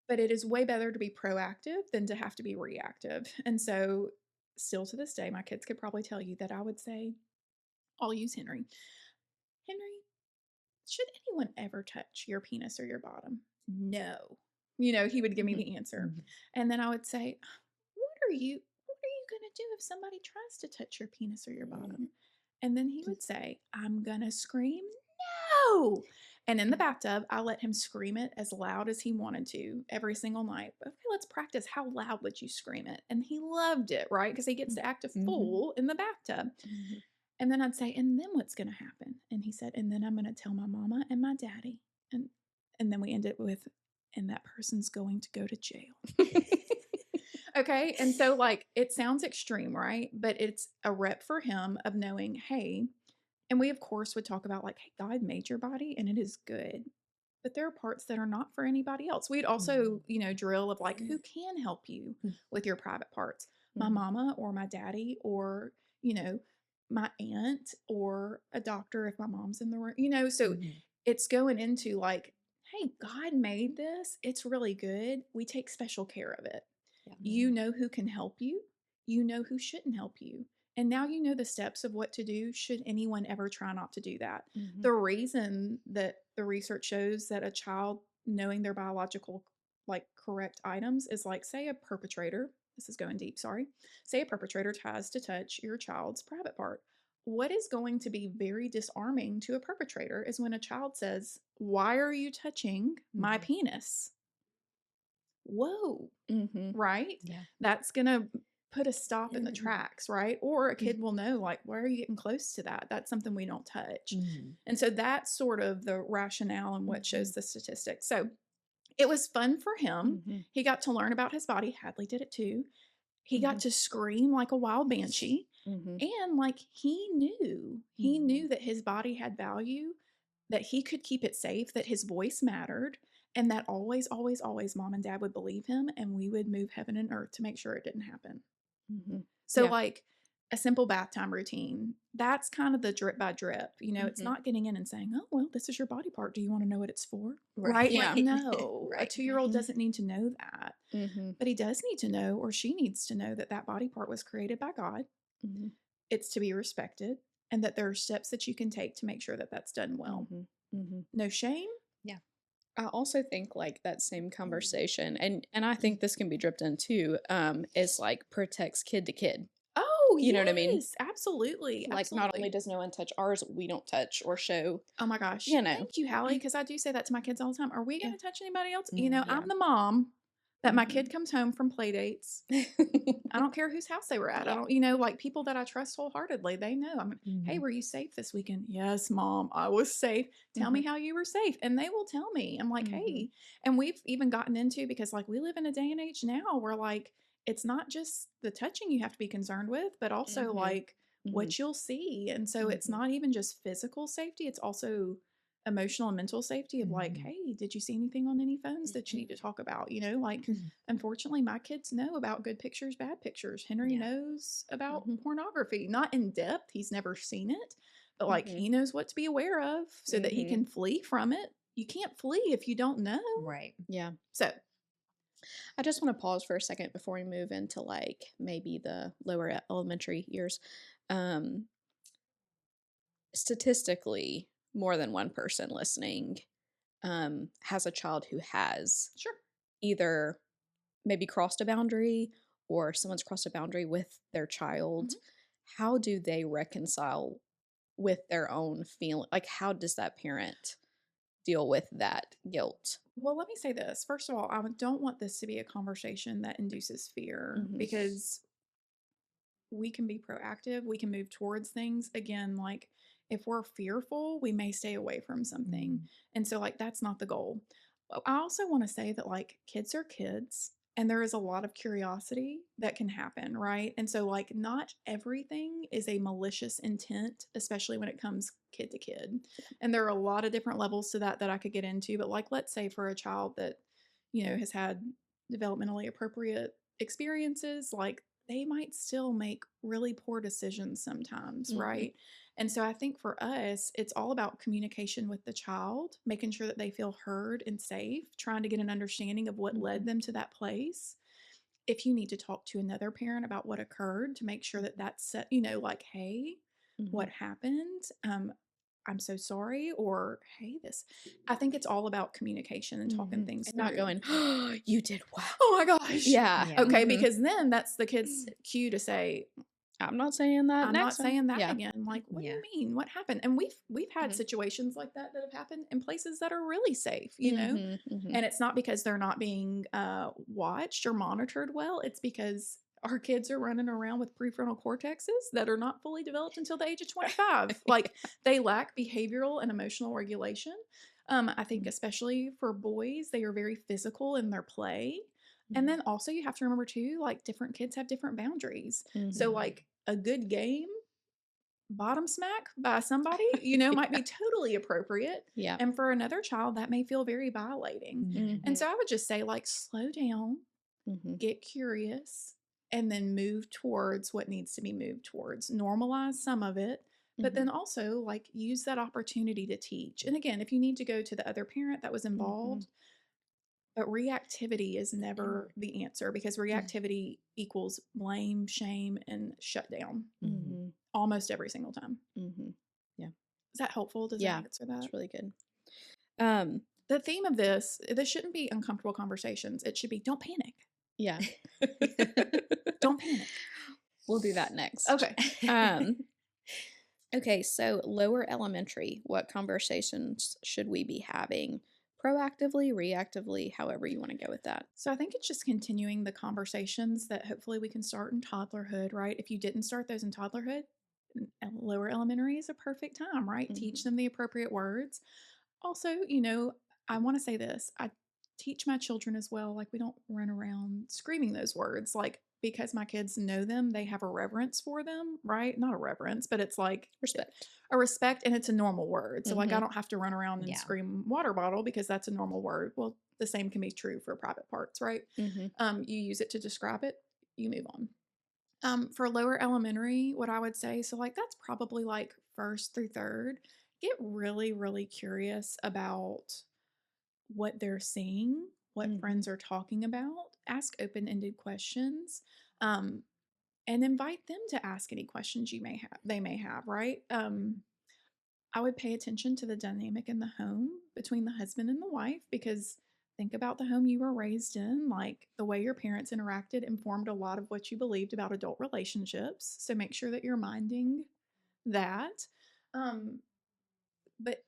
but it is way better to be proactive than to have to be reactive. And so, still to this day, my kids could probably tell you that I would say, I'll use Henry. Henry, should anyone ever touch your penis or your bottom? No. He would give me the answer. And then I would say, what are you going to do if somebody tries to touch your penis or your bottom? And then he would say, I'm going to scream, no. And in the bathtub, I let him scream it as loud as he wanted to every single night. Okay, let's practice. How loud would you scream it? And he loved it, right? Because he gets to act a fool in the bathtub. And then I'd say, and then what's going to happen? And he said, and then I'm going to tell my mama and my daddy. And then we end it with, and that person's going to go to jail. Okay. And so, it sounds extreme, right? But it's a rep for him of knowing, hey, and we, of course, would talk about, hey, God made your body and it is good. But there are parts that are not for anybody else. We'd also, drill of who can help you with your private parts? My mama or my daddy or, my aunt or a doctor if my mom's in the room, so it's going into hey, God made this. It's really good. We take special care of it. Yeah. You know who can help you. You know who shouldn't help you. And now you know the steps of what to do should anyone ever try not to do that. The reason that the research shows that a child knowing their biological, correct items is say a perpetrator, this is going deep, sorry. Say a perpetrator tries to touch your child's private part. What is going to be very disarming to a perpetrator is when a child says, "Why are you touching my penis?" Whoa, right? Yeah. That's going to put a stop in the tracks, right? Or a kid will know, why are you getting close to that? That's something we don't touch. And so that's sort of the rationale and what shows the statistics. So it was fun for him. He got to learn about his body. Hadley did it too. He got to scream like a wild banshee. And he knew that his body had value, that he could keep it safe, that his voice mattered, and that always, always, always mom and dad would believe him, and we would move heaven and earth to make sure it didn't happen. So a simple bath time routine, that's kind of the drip by drip. It's not getting in and saying, "Oh, well, this is your body part. Do you want to know what it's for?" Right? Yeah. No, Right. a 2-year-old doesn't need to know that. But he does need to know, or she needs to know, that that body part was created by God. It's to be respected, and that there are steps that you can take to make sure that that's done well. No shame. Yeah. I also think that same conversation, and I think this can be dripped in too, is protects kid to kid. Oh, You know what I mean? yes, absolutely. Not only does no one touch ours, we don't touch or show. Oh my gosh. You know. Thank you, Hallie, because I do say that to my kids all the time. Are we going to touch anybody else? Yeah. I'm the mom that my kid comes home from play dates. I don't care whose house they were at. I don't, people that I trust wholeheartedly, they know. Hey, were you safe this weekend? Yes, Mom, I was safe. Tell me how you were safe. And they will tell me. I'm like, hey. And we've even gotten into, because we live in a day and age now where it's not just the touching you have to be concerned with, but also what you'll see. And so it's not even just physical safety, it's also emotional and mental safety of hey, did you see anything on any phones that you need to talk about? Unfortunately, my kids know about good pictures, bad pictures. Henry knows about pornography, not in depth. He's never seen it, but he knows what to be aware of so that he can flee from it. You can't flee if you don't know. Right. Yeah. So I just want to pause for a second before we move into maybe the lower elementary years. Statistically, more than one person listening has a child who has sure, either maybe crossed a boundary or someone's crossed a boundary with their child, Mhm. how do they reconcile with their own feeling? Like, how does that parent deal with that guilt? Well, let me say this. First of all, I don't want this to be a conversation that induces fear Mhm. because we can be proactive, we can move towards things. Again, like if we're fearful, we may stay away from something. And so, like, that's not the goal. I also want to say that, like, kids are kids and there is a lot of curiosity that can happen, right? And so, like, not everything is a malicious intent, especially when it comes kid to kid. And there are a lot of different levels to that that I could get into. But, like, let's say for a child that, has had developmentally appropriate experiences, like, they might still make really poor decisions sometimes, Mhm. right? And so I think for us, it's all about communication with the child, making sure that they feel heard and safe, trying to get an understanding of what led Mhm. them to that place. If you need to talk to another parent about what occurred to make sure that that's set, like, hey, what Mhm. happened? I'm so sorry, or hey, this. I think it's all about communication and talking Mhm. things And not through. going, "Oh, you did well." Oh my gosh. Yeah. Yeah. Okay, Mhm. because then that's the kid's cue to say, I'm not saying that I'm not next time. saying that Yeah. again. Like, what do Yeah. you mean? What happened? And we've had Mhm. situations like that that have happened in places that are really safe, Mhm. Mhm. And it's not because they're not being watched or monitored well. It's because our kids are running around with prefrontal cortexes that are not fully developed until the age of 25. Like, they lack behavioral and emotional regulation. I think especially for boys, they are very physical in their play. And Mhm. then also you have to remember too, like, different kids have different boundaries. So, Mhm. like, a good game bottom smack by somebody, might be totally appropriate. Yeah. And for another child, that may feel very violating. And Mhm. so I would just say, like, slow down, Mhm. get curious, and then move towards what needs to be moved towards. Normalize some of it, but Mhm. then also, like, use that opportunity to teach. And again, if you need to go to the other parent that was Mhm. involved, but reactivity is never the answer because reactivity equals blame, shame, and shutdown Mhm. Mhm. almost every single time. Mhm. Yeah. Is that helpful? Does that Yeah. answer that? It's really good. Um, The theme of this shouldn't be uncomfortable conversations. It should be don't panic. yeah. Don't panic. We'll do that next. Okay. Um, okay, so lower elementary, what conversations should we be having? Proactively, reactively, however you want to go with that. So I think it's just continuing the conversations that hopefully we can start in toddlerhood, right? If you didn't start those in toddlerhood, lower elementary is a perfect time, right? Teach Mhm. them the appropriate words. Also, I want to say this. I teach my children as well. Like, we don't run around screaming those words. Like, because my kids know them, they have a reverence for them, right? Not a reverence, but it's like Respect. a respect, and it's a normal word. So, like, I Mhm. don't have to run around and Yeah. scream water bottle because that's a normal word. Well, the same can be true for private parts, right? Mhm. You use it to describe it, you move on. For lower elementary, what I would say, so, like, that's probably like first through third. Get really, really curious about what they're seeing, what Mhm. friends are talking about. Ask open ended questions, um, and invite them to ask any questions they may have, right? I would pay attention to the dynamic in the home between the husband and the wife because think about the home you were raised in. Like, the way your parents interacted informed a lot of what you believed about adult relationships. So make sure that you're minding that. Um, but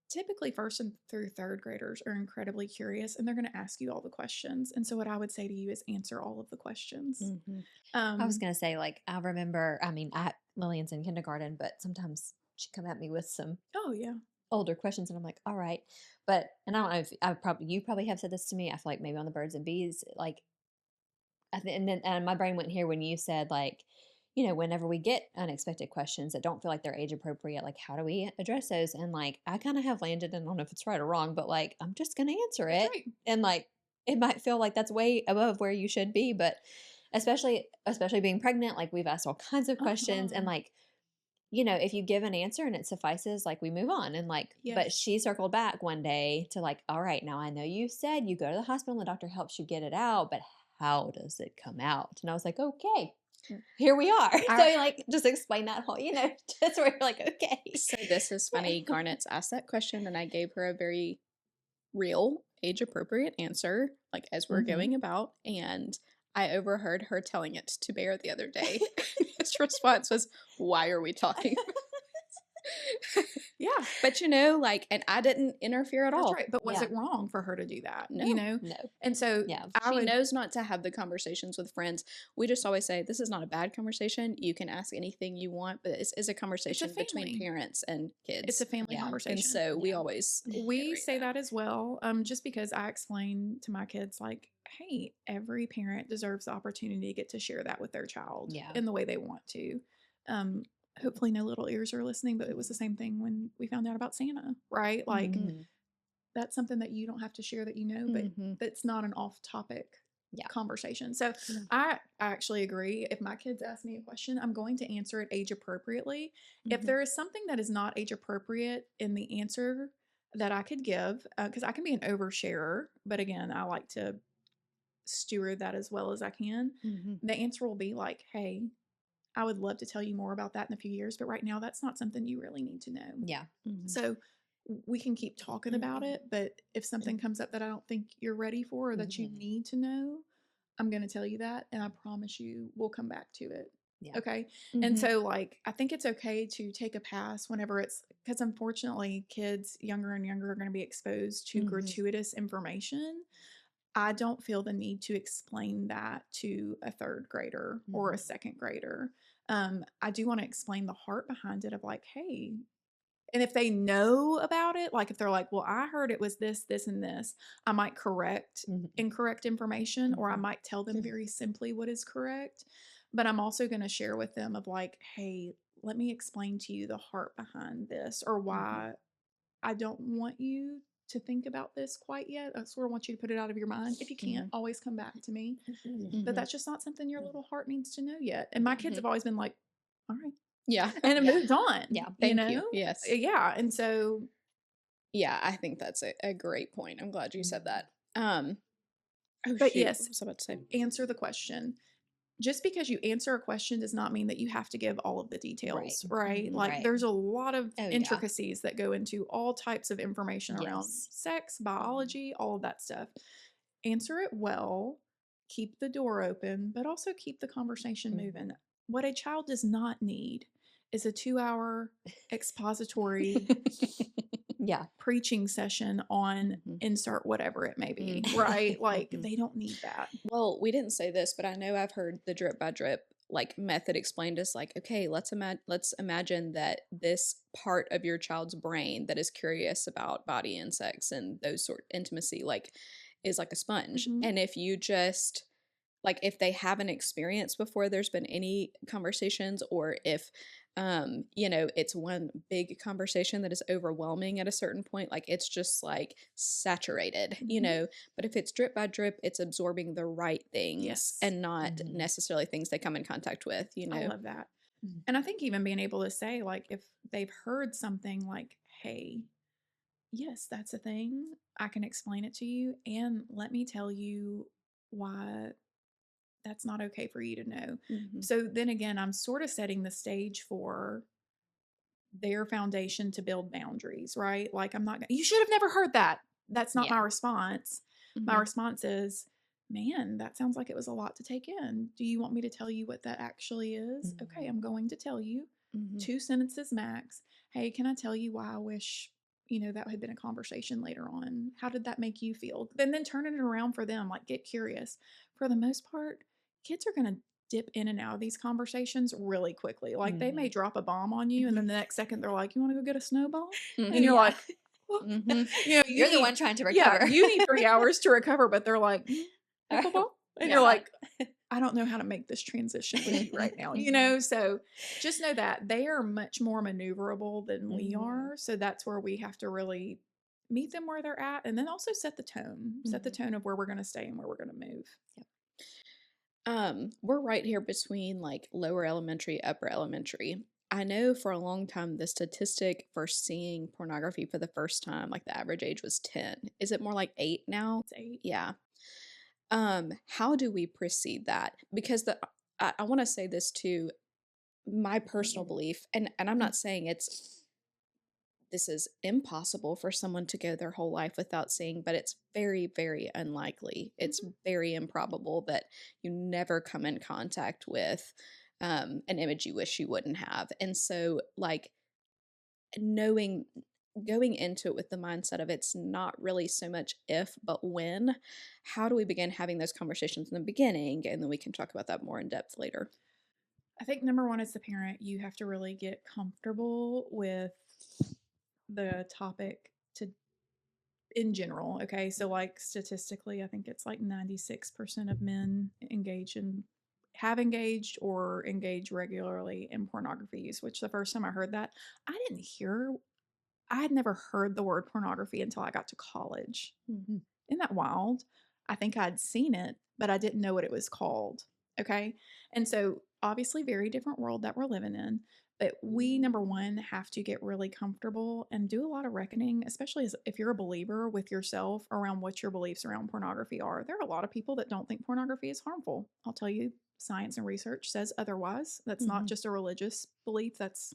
typically, first and through third graders are incredibly curious and they're going to ask you all the questions. And so, what I would say to you is answer all of the questions. Mhm. I was Um, gonna say, like, I remember. I mean, Lillian's in kindergarten, but sometimes she come at me with some oh, yeah. older questions, and I'm like, all right. But and I don't know if you probably have said this to me. I feel like maybe on the birds and bees, like and then my brain went here when you said, like, whenever we get unexpected questions that don't feel like they're age appropriate, like, how do we address those? And, like, I kind of have landed, and I don't know if it's right or wrong, but, like, I'm just gonna answer That's it, right. and, like, it might feel like that's way above where you should be, but especially being pregnant, like, we've asked all kinds of questions, Uh-huh. and, like, if you give an answer and it suffices, like, we move on. And, like, but Yes. she circled back one day to, like, all right, now I know you said you go to the hospital and the doctor helps you get it out, but how does it come out? And I was like, okay, here we are. So, I, like, just explain that whole, just where you're like, okay. So this is funny. Garnet's asked that question, and I gave her a very real, age appropriate answer, like as we're Hmm. going about. And I overheard her telling it to Bear the other day. His response was, "Why are we talking?" Yeah, But you know, like, and I didn't interfere at that's all. right. But was Yeah. it wrong for her to do that? No. You know? No. And so Yeah. I She would, knows not to have the conversations with friends. We just always say, this is not a bad conversation. You can ask anything you want, but this is a conversation between family. parents and kids. It's a family Yeah. And conversation. And so we Yeah. always We reiterate say that as well, just because I explain to my kids, like, hey, every parent deserves the opportunity to get to share that with their child Yeah. in the way they want to. Hopefully, no little ears are listening, but it was the same thing when we found out about Santa, right? Like, Mhm. that's something that you don't have to share that you know, but Mhm. that's not an off topic Yeah. conversation. So Mm. I actually agree. If my kids ask me a question, I'm going to answer it age appropriately. If Mhm. there is something that is not age appropriate in the answer that I could give, because I can be an oversharer, but again, I like to steward that as well as I can. Mhm. The answer will be like, hey, I would love to tell you more about that in a few years, but right now that's not something you really need to know. Yeah. Mhm. So we can keep talking about it, but if something comes up that I don't think you're ready for or that you Mhm. need to know, I'm going to tell you that, and I promise you we'll come back to it. Yeah. Okay. And Mhm. so, like, I think it's okay to take a pass whenever it's because unfortunately, kids younger and younger are going to be exposed to Mhm. gratuitous information. I don't feel the need to explain that to a third grader or a Mhm. second grader. I do want to explain the heart behind it of like, hey, and if they know about it, like if they're like, well, I heard it was this, this, and this, I might correct Mhm. incorrect information, or I Mhm. might tell them very simply what is correct. But I'm also going to share with them of like, hey, let me explain to you the heart behind this or why I don't want you to think about this quite yet. I sort of want you to put it out of your mind. If you can't, always come back to me. But Mhm. that's just not something your little heart needs to know yet. And my kids Mhm. have always been like, all right. Yeah. And it Yeah. moved on, Yeah. you Thank you. know? Yes. Yeah. And so, Yeah, I think that's a great point. I'm glad you said that. Oh but shoot, yes, what was I about to say? answer the question. Just because you answer a question does not mean that you have to give all of the Right. details, right? Mhm. Like Right. there's a lot of Oh, yeah. intricacies that go into all types of information around Yes. sex, biology, all of that stuff. Answer it well, keep the door open, but also keep the conversation moving. What a child does not need is a 2-hour expository Yeah. preaching session on Mhm. insert whatever it may be, Mhm. right? Like Mhm. they don't need that. Well, we didn't say this, but I know I've heard the drip by drip like method explained as like, okay, let's imagine that this part of your child's brain that is curious about body and sex and those sort intimacy like is like a sponge. Mhm. And if you just like if they haven't experienced before there's been any conversations, or if you know, it's one big conversation that is overwhelming at a certain point, like it's just like saturated, you Mhm. know. But if it's drip by drip, it's absorbing the right things Yes. and not Mhm. necessarily things they come in contact with, you I know. love that. Mhm. And I think even being able to say, like, if they've heard something like, hey, yes, that's a thing, I can explain it to you. And let me tell you why that's not okay for you to know. Mhm. So then again, I'm sort of setting the stage for their foundation to build boundaries, right? Like, I'm not, you should have never heard that. That's not my Yeah. response. My Mhm. response is, man, that sounds like it was a lot to take in. Do you want me to tell you what that actually is? Okay, I'm going to tell you. Mhm. 2 sentences max. Hey, can I tell you why I wish, that had been a conversation later on? How did that make you feel? Then turning it around for them, like get curious. For the most part, kids are going to dip in and out of these conversations really quickly. Like they may drop a bomb on you, and then the next second they're like, "You want to go get a snowball?" Oh, And you're yeah. like, "Well," Mhm. you You're the need, one trying to yeah, recover. you need 3 hours to recover, but they're like, pickleball, and Yeah. you're like, I don't know how to make this transition with you right now, Mhm. So just know that they are much more maneuverable than we Mhm. are. So that's where we have to really meet them where they're at, and then also set the tone of where we're going to stay and where we're going to move. We're right here between like lower elementary, upper elementary. I know for a long time the statistic for seeing pornography for the first time, like the average age was 10. Is it more like 8 now? It's 8. Yeah. How do we precede that? Because I want to say this too, my personal belief, and I'm not saying it's this is impossible for someone to go their whole life without seeing, but it's very, very unlikely. It's very improbable that you never come in contact with an image you wish you wouldn't have. And so, like, knowing, going into it with the mindset of it's not really so much if, but when, how do we begin having those conversations in the beginning? And then we can talk about that more in depth later. I think number one, as the parent, you have to really get comfortable with the topic to in general. Okay. So like statistically, I think it's like 96% of men have engaged or engage regularly in pornography use, which the first time I heard that, I had never heard the word pornography until I got to college. Mm-hmm. Isn't that wild? I think I'd seen it, but I didn't know what it was called. Okay. And so, obviously, very different world that we're living in. But we, number one, have to get really comfortable and do a lot of reckoning, especially if you're a believer with yourself around what your beliefs around pornography are. There are a lot of people that don't think pornography is harmful. I'll tell you, science and research says otherwise. That's not just a religious belief, that's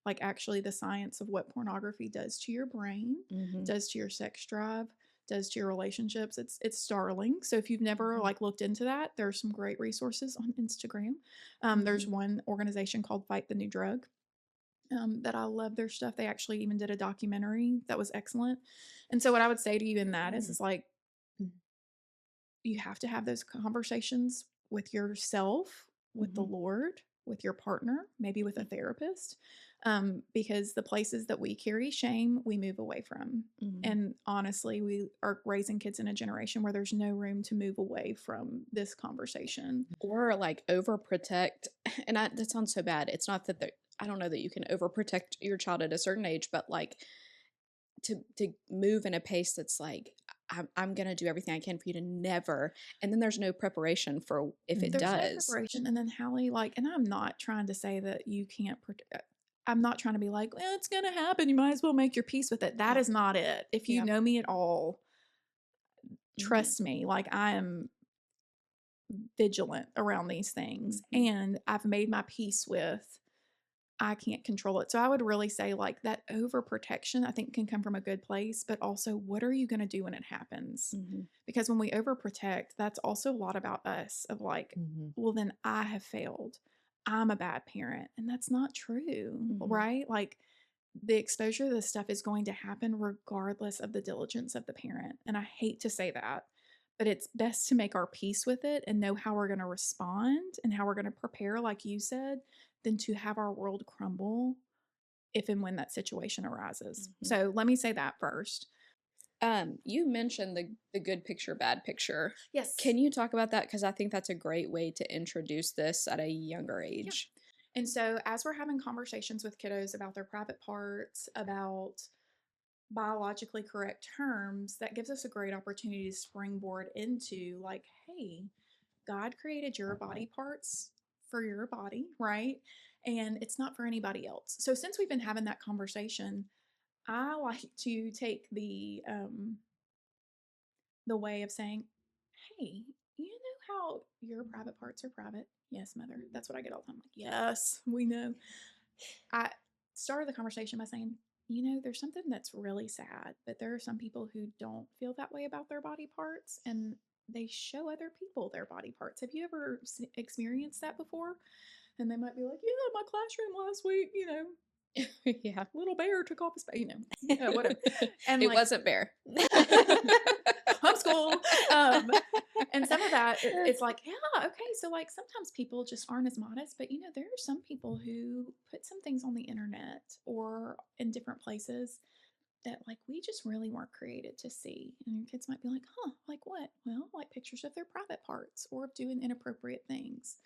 like actually the science of what pornography does to your brain, does to your sex drive, does to your relationships. It's startling. So if you've never like looked into that, there's some great resources on Instagram. There's one organization called Fight the New Drug that I love their stuff. They actually even did a documentary that was excellent. And so what I would say to you in that is like you have to have those conversations with yourself, with the Lord, with your partner, maybe with a therapist, because the places that we carry shame, we move away from. And honestly, we are raising kids in a generation where there's no room to move away from this conversation. Or like overprotect. And that sounds so bad. It's not that I don't know that you can overprotect your child at a certain age, but like to move in a pace that's like, I'm going to do everything I can for you to never. And then there's no preparation for if it There's no does. preparation. And then Hallie, like, and I'm not trying to say that you can't I'm not trying to be like, well, it's going to happen. You might as well make your peace with it. That is not it. If you know me at all, trust me, like I am vigilant around these things. And I've made my peace with, I can't control it. So I would really say like that overprotection, I think can come from a good place, but also what are you going to do when it happens? Because when we overprotect, that's also a lot about us of like, well, then I have failed. I'm a bad parent. And that's not true, right? Like the exposure to this stuff is going to happen regardless of the diligence of the parent. And I hate to say that, but it's best to make our peace with it and know how we're going to respond and how we're going to prepare, like you said, than to have our world crumble if and when that situation arises. So let me say that first. You mentioned the good picture, bad picture. Yes. Can you talk about that? Because I think that's a great way to introduce this at a younger age. Yeah. And so as we're having conversations with kiddos about their private parts, about biologically correct terms, that gives us a great opportunity to springboard into like, hey, God created your body parts for your body, right? And it's not for anybody else. So since we've been having that conversation, I like to take the way of saying, hey, you know how your private parts are private? Yes, mother. That's what I get all the time. Like, yes, we know. I started the conversation by saying, you know, there's something that's really sad, but there are some people who don't feel that way about their body parts and they show other people their body parts. Have you ever experienced that before? And they might be like, yeah, my classroom last week, you know, Yeah. little bear took off his, you know, whatever. And it like, wasn't bear. homeschool. And some of that, it's like, yeah, okay. So like sometimes people just aren't as modest, but you know, there are some people who put some things on the internet or in different places that like we just really weren't created to see. And your kids might be like, huh, like what? Well, like pictures of their private parts or of doing inappropriate things.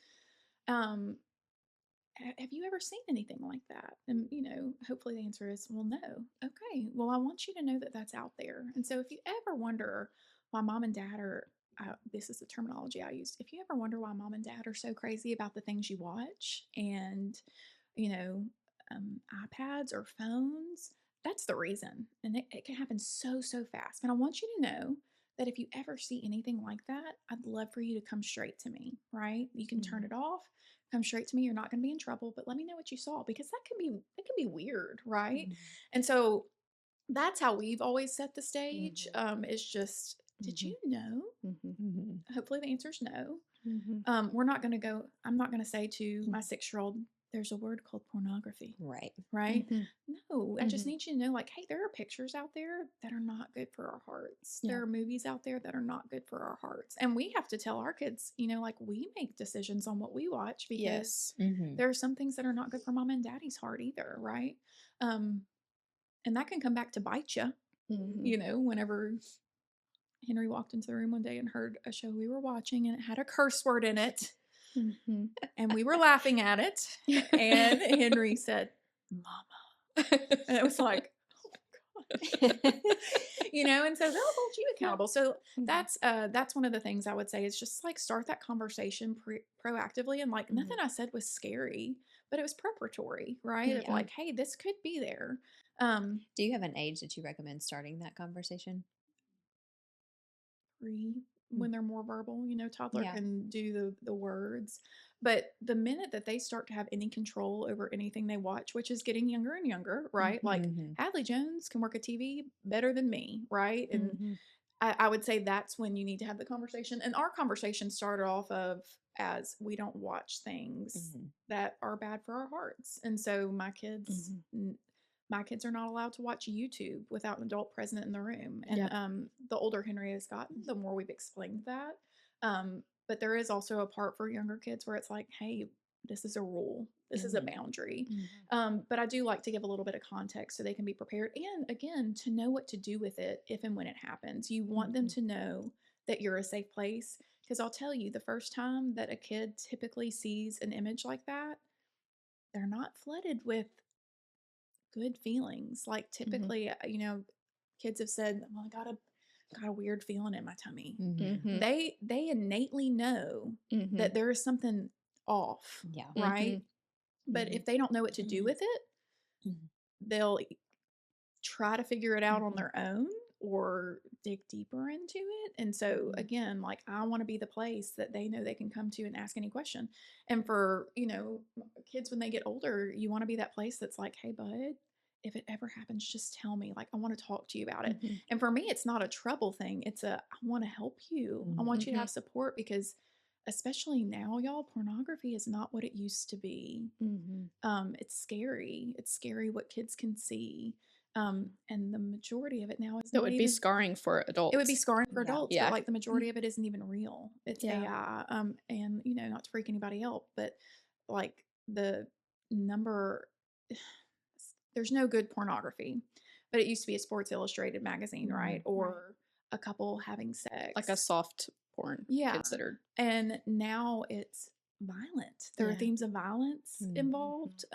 Have you ever seen anything like that? And, you know, hopefully the answer is, well, no. Okay. Well, I want you to know that that's out there. And so if you ever wonder why mom and dad are, this is the terminology I use. If you ever wonder why mom and dad are so crazy about the things you watch and, you know, iPads or phones, that's the reason. And it can happen so, so fast. And I want you to know that if you ever see anything like that, I'd love for you to come straight to me, right? You can turn it off, come straight to me. You're not going to be in trouble, but let me know what you saw because it can be weird, right? And so that's how we've always set the stage. Is just, did Mhm. you know? Mhm. Hopefully the answer is no. Mhm. We're not going to go, I'm not going to say to my 6-year-old, there's a word called pornography, Right. right? Mhm. No, I just Mhm. need you to know, like, hey, there are pictures out there that are not good for our hearts. Yeah. There are movies out there that are not good for our hearts. And we have to tell our kids, like, we make decisions on what we watch because Yes. there are some things that are not good for mom and daddy's heart either, right? Um, and that can come back to bite you, Mhm. whenever Henry walked into the room one day and heard a show we were watching and it had a curse word in it. Mhm. And we were laughing at it. And Henry said, Mama. And it was like, and so they'll hold you accountable. So Mhm. that's one of the things I would say is just like start that conversation proactively. And like nothing I said was scary, but it was preparatory, right? Of Yeah. like, hey, this could be there. Um, Do you have an age that you recommend starting that conversation? 3 Mm. when they're more verbal, toddler Yeah. can do the words. But the minute that they start to have any control over anything they watch, which is getting younger and younger, right? Like Mhm. Hadley Jones can work a TV better than me, right? And Mhm. I would say that's when you need to have the conversation. And our conversation started off of as we don't watch things Mhm. that are bad for our hearts. And so my kids are not allowed to watch YouTube without an adult present in the room. And Yep. the older Henry has gotten, the more we've explained that. But there is also a part for younger kids where it's like, hey, this is a rule. This is a Mhm. boundary. Mhm. But I do like to give a little bit of context so they can be prepared. And again, to know what to do with it if and when it happens. You want them Mhm. to know that you're a safe place. Because I'll tell you, the first time that a kid typically sees an image like that, they're not flooded with good feelings. Like Mhm. typically, kids have said, "Well, I got a weird feeling in my tummy." Mhm. Mhm. They innately know Mhm. that there is something off, Yeah. right? Mhm. But Mhm. if they don't know what to do with it, Mhm. they'll try to figure it out on Mhm. their own or dig deeper into it. And so Mhm. again, like I want to be the place that they know they can come to and ask any question. And for, kids when they get older, you want to be that place that's like, "Hey bud, if it ever happens, just tell me. Like I want to talk to you about it." Mhm. And for me, it's not a trouble thing. I want to help you. I Mhm. want you to Mhm. have support because especially now, y'all, pornography is not what it used to be. Mhm. It's scary. It's scary what kids can see. And the majority of it now is That not would be even, scarring for it would be adults. scarring for Yeah. adults, but Yeah. like the majority of it isn't even real. It's Yeah. AI. And not to freak anybody out, but like the number, there's no good pornography, but it used to be a Sports Illustrated magazine, right? Mhm. Or a couple having Like a sex. soft porn Yeah. considered. And now it's violent. There are Yeah. themes of violence Mhm. involved.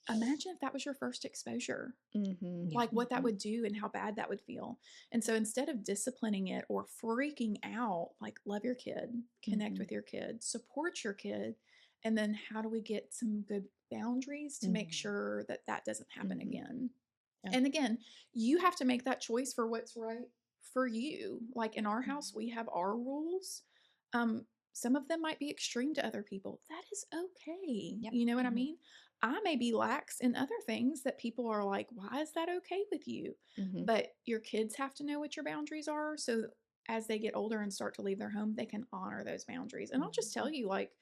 Imagine if that was your first exposure, Mhm. Yeah. like what that Mhm. would do and how bad that would feel. And so instead of disciplining it or freaking out, like love your kid, connect Mhm. with your kid, support your kid, and then how do we get some good boundaries to make Mhm. sure that that doesn't happen Mhm. again? Yeah. And again, you have to make that choice for what's right for you. Like in our house, we have our rules. Um, some of them might be extreme to other people. That is okay. Yep. You know what I Mhm. mean? I may be lax in other things that people are like, why is that okay with you? Mhm. But your kids have to know what your boundaries are. So as they get older and start to leave their home, they can honor those boundaries. And I'll just tell Mhm. you, like,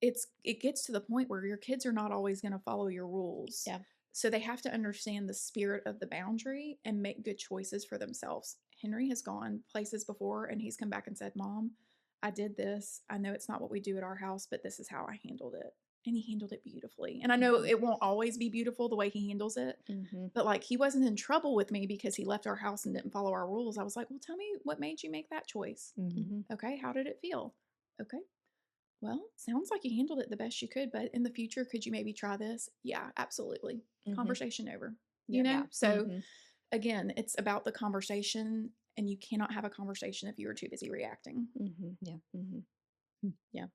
it gets to the point where your kids are not always going to follow your rules. Yeah. So they have to understand the spirit of the boundary and make good choices for themselves. Henry has gone places before and he's come back and said, "Mom, I did this. I know it's not what we do at our house, but this is how I handled it." And he handled it beautifully. And I know Mhm. it won't always be beautiful the way he handles it, Mhm. but like he wasn't in trouble with me because he left our house and didn't follow our rules. I was like, "Well, tell me what made you make that choice." Mhm. Mhm. "Okay, how did it feel?" "Okay, well, sounds like you handled it the best you could, but in the future, could you maybe try this?" "Yeah, absolutely." Mhm. Conversation over. Yeah. Yeah. So Mhm. again, it's about the conversation, and you cannot have a conversation if you are too busy reacting. Mhm. Yeah. Mhm. Mm. Yeah.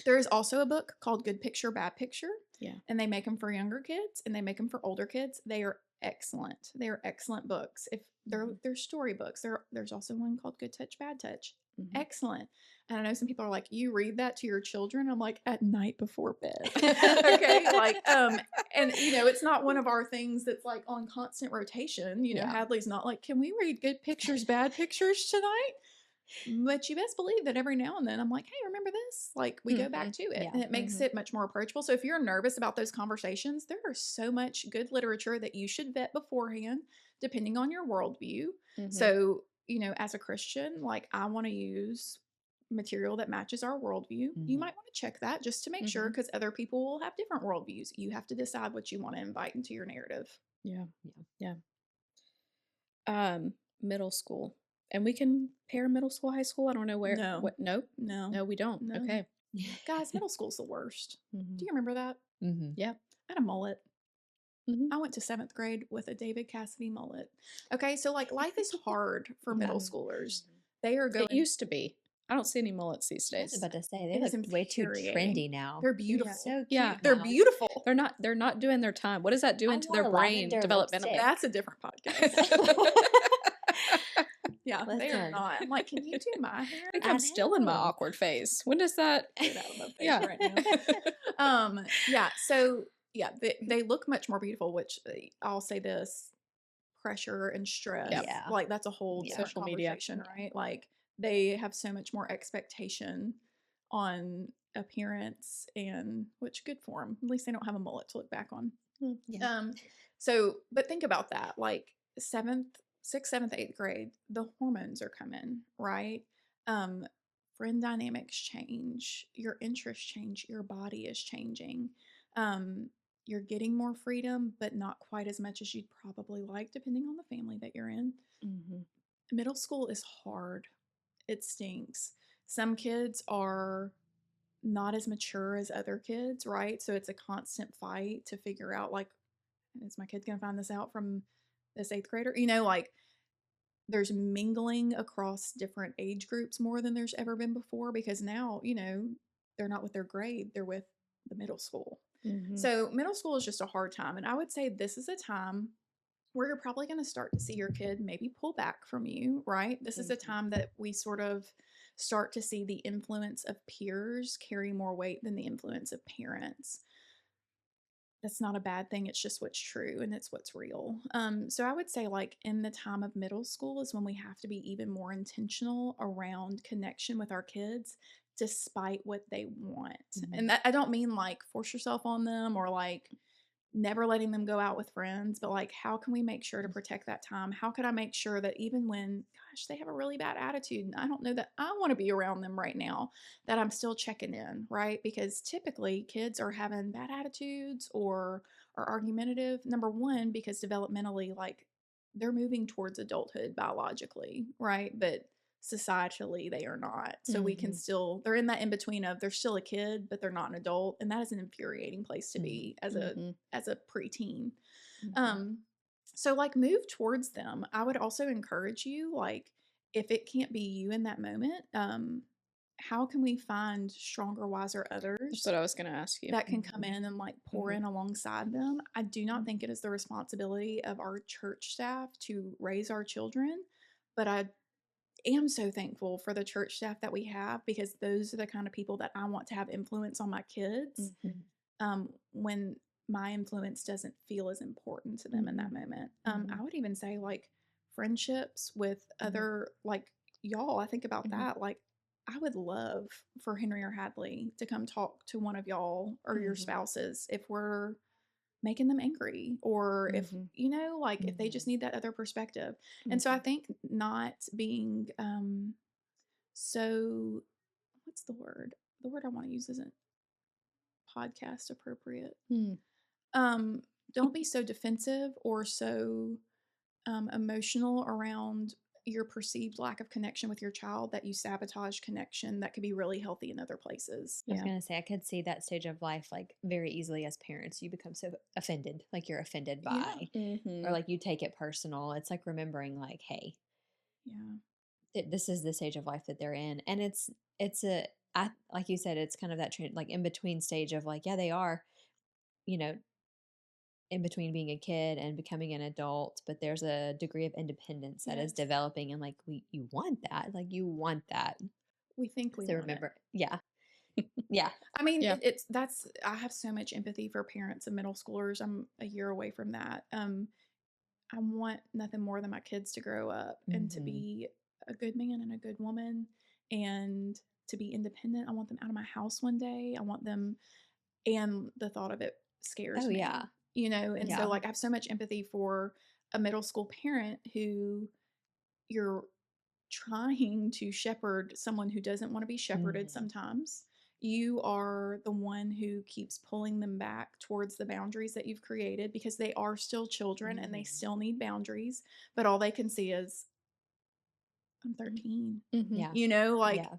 There is also a book called Good Picture, Bad Picture, Yeah. and they make them for younger kids and they make them for older kids. They are excellent. They are excellent books. If they're Mhm. they're storybooks. There's also one called Good Touch, Bad Touch. Mhm. Excellent. And I know some people are like, you read that to your children? I'm like, at night before bed. Okay. Like, and it's not one of our things that's like on constant rotation. Yeah. Hadley's not like, can we read good pictures, bad pictures tonight? But you best believe that every now and then I'm like, hey, remember this? Like, we go back to it. Yeah. And it makes it much more approachable. So if you're nervous about those conversations, there are so much good literature that you should vet beforehand, depending on your worldview. Mhm. So, as a Christian, like, I want to use material that matches our worldview. You might want to check that just to make sure, because other people will have different worldviews. You have to decide what you want to invite into your narrative. Yeah. Middle school. And we can pair middle school, high school. I don't know where. No. What? Nope. No. No, we don't. No. Okay. Guys, middle school's the worst. Mhm. Do you remember that? Yeah. I had a mullet. Mhm. I went to 7th grade with a David Cassidy mullet. Okay, so like life is hard for middle schoolers. They are going. It used to be. I don't see any mullets these I was days. about to say It they is look way too infuriating. trendy now. They're beautiful. So cute. Yeah. They're now. beautiful. They're not doing their time. What is that doing to their wore brain lavender developmentally? lipstick. That's a different podcast. Yeah, they are Listen. not. I'm like, can you do my hair? I think I I'm still in my know. awkward phase. When does that? Get out of my face Yeah. right now. Yeah. So yeah, they look much more beautiful. Which I'll say this: pressure and stress. Yep. Yeah. Like that's a whole different Social media. conversation, right? Like they have so much more expectation on appearance, and which good for them. At least they don't have a mullet to look back on. Yeah. So, but think about that. Like 6th, 7th, 8th grade, the hormones are coming, right? Friend dynamics change, your interests change, your body is changing. You're getting more freedom, but not quite as much as you'd probably like, depending on the family that you're in. Mhm. Middle school is hard. It stinks. Some kids are not as mature as other kids, right? So it's a constant fight to figure out, like, is my kid going to find this out from this 8th grader? Like there's mingling across different age groups more than there's ever been before, because now, they're not with their grade, they're with the middle school. Mhm. So middle school is just a hard time. And I would say this is a time where you're probably going to start to see your kid maybe pull back from you, right? This is a time that we sort of start to see the influence of peers carry more weight than the influence of parents. That's not a bad thing. It's just what's true and it's what's real. So I would say, like, in the time of middle school is when we have to be even more intentional around connection with our kids, despite what they want. And that, I don't mean like force yourself on them or like never letting them go out with friends, but like, how can we make sure to protect that time? How could I make sure that even when, gosh, they have a really bad attitude and I don't know that I want to be around them right now, that I'm still checking in, right? Because typically kids are having bad attitudes or are argumentative. Number one, because developmentally, like, they're moving towards adulthood biologically, right? But societally they are not. So we can still, they're in that in between of they're still a kid but they're not an adult, and that is an infuriating place to be as a preteen. So like, move towards them. I would also encourage you, like, if it can't be you in that moment, how can we find stronger, wiser That's others what I was going to ask you. that can come in and like pour in alongside them? I do not think it is the responsibility of our church staff to raise our children, but I am so thankful for the church staff that we have, because those are the kind of people that I want to have influence on my kids when my influence doesn't feel as important to them in that moment. I would even say, like, friendships with other, like, y'all. I think about that. Like, I would love for Henry or Hadley to come talk to one of y'all or your spouses if we're making them angry, or if like if they just need that other perspective. And so I think not being so, what's the word I want to use isn't podcast appropriate. Don't be so defensive or so emotional around your perceived lack of connection with your child that you sabotage connection that could be really healthy in other places. I was going to say, I could see that stage of life like very easily as parents. You become so offended, like you're offended by, or like you take it personal. It's like remembering, like, hey, this is the stage of life that they're in. And it's like you said, it's kind of that like in between stage of like, yeah, they are, you know, in between being a kid and becoming an adult, but there's a degree of independence that is Yes. developing, and like you want that, like you want that. We think we So want it. remember, yeah, yeah, I mean, Yeah. I have so much empathy for parents of middle schoolers. I'm a year away from that. I want nothing more than my kids to grow up and to Mhm. be a good man and a good woman and to be independent. I want them out of my house one day. I want them, and the thought of it scares Oh me, yeah, and yeah. so like I have so much empathy for a middle school parent who you're trying to shepherd someone who doesn't want to be shepherded Mhm. sometimes. You are the one who keeps pulling them back towards the boundaries that you've created because they are still children and they Mhm. still need boundaries, but all they can see is, I'm 13. Mm-hmm. Yeah, Like, yeah,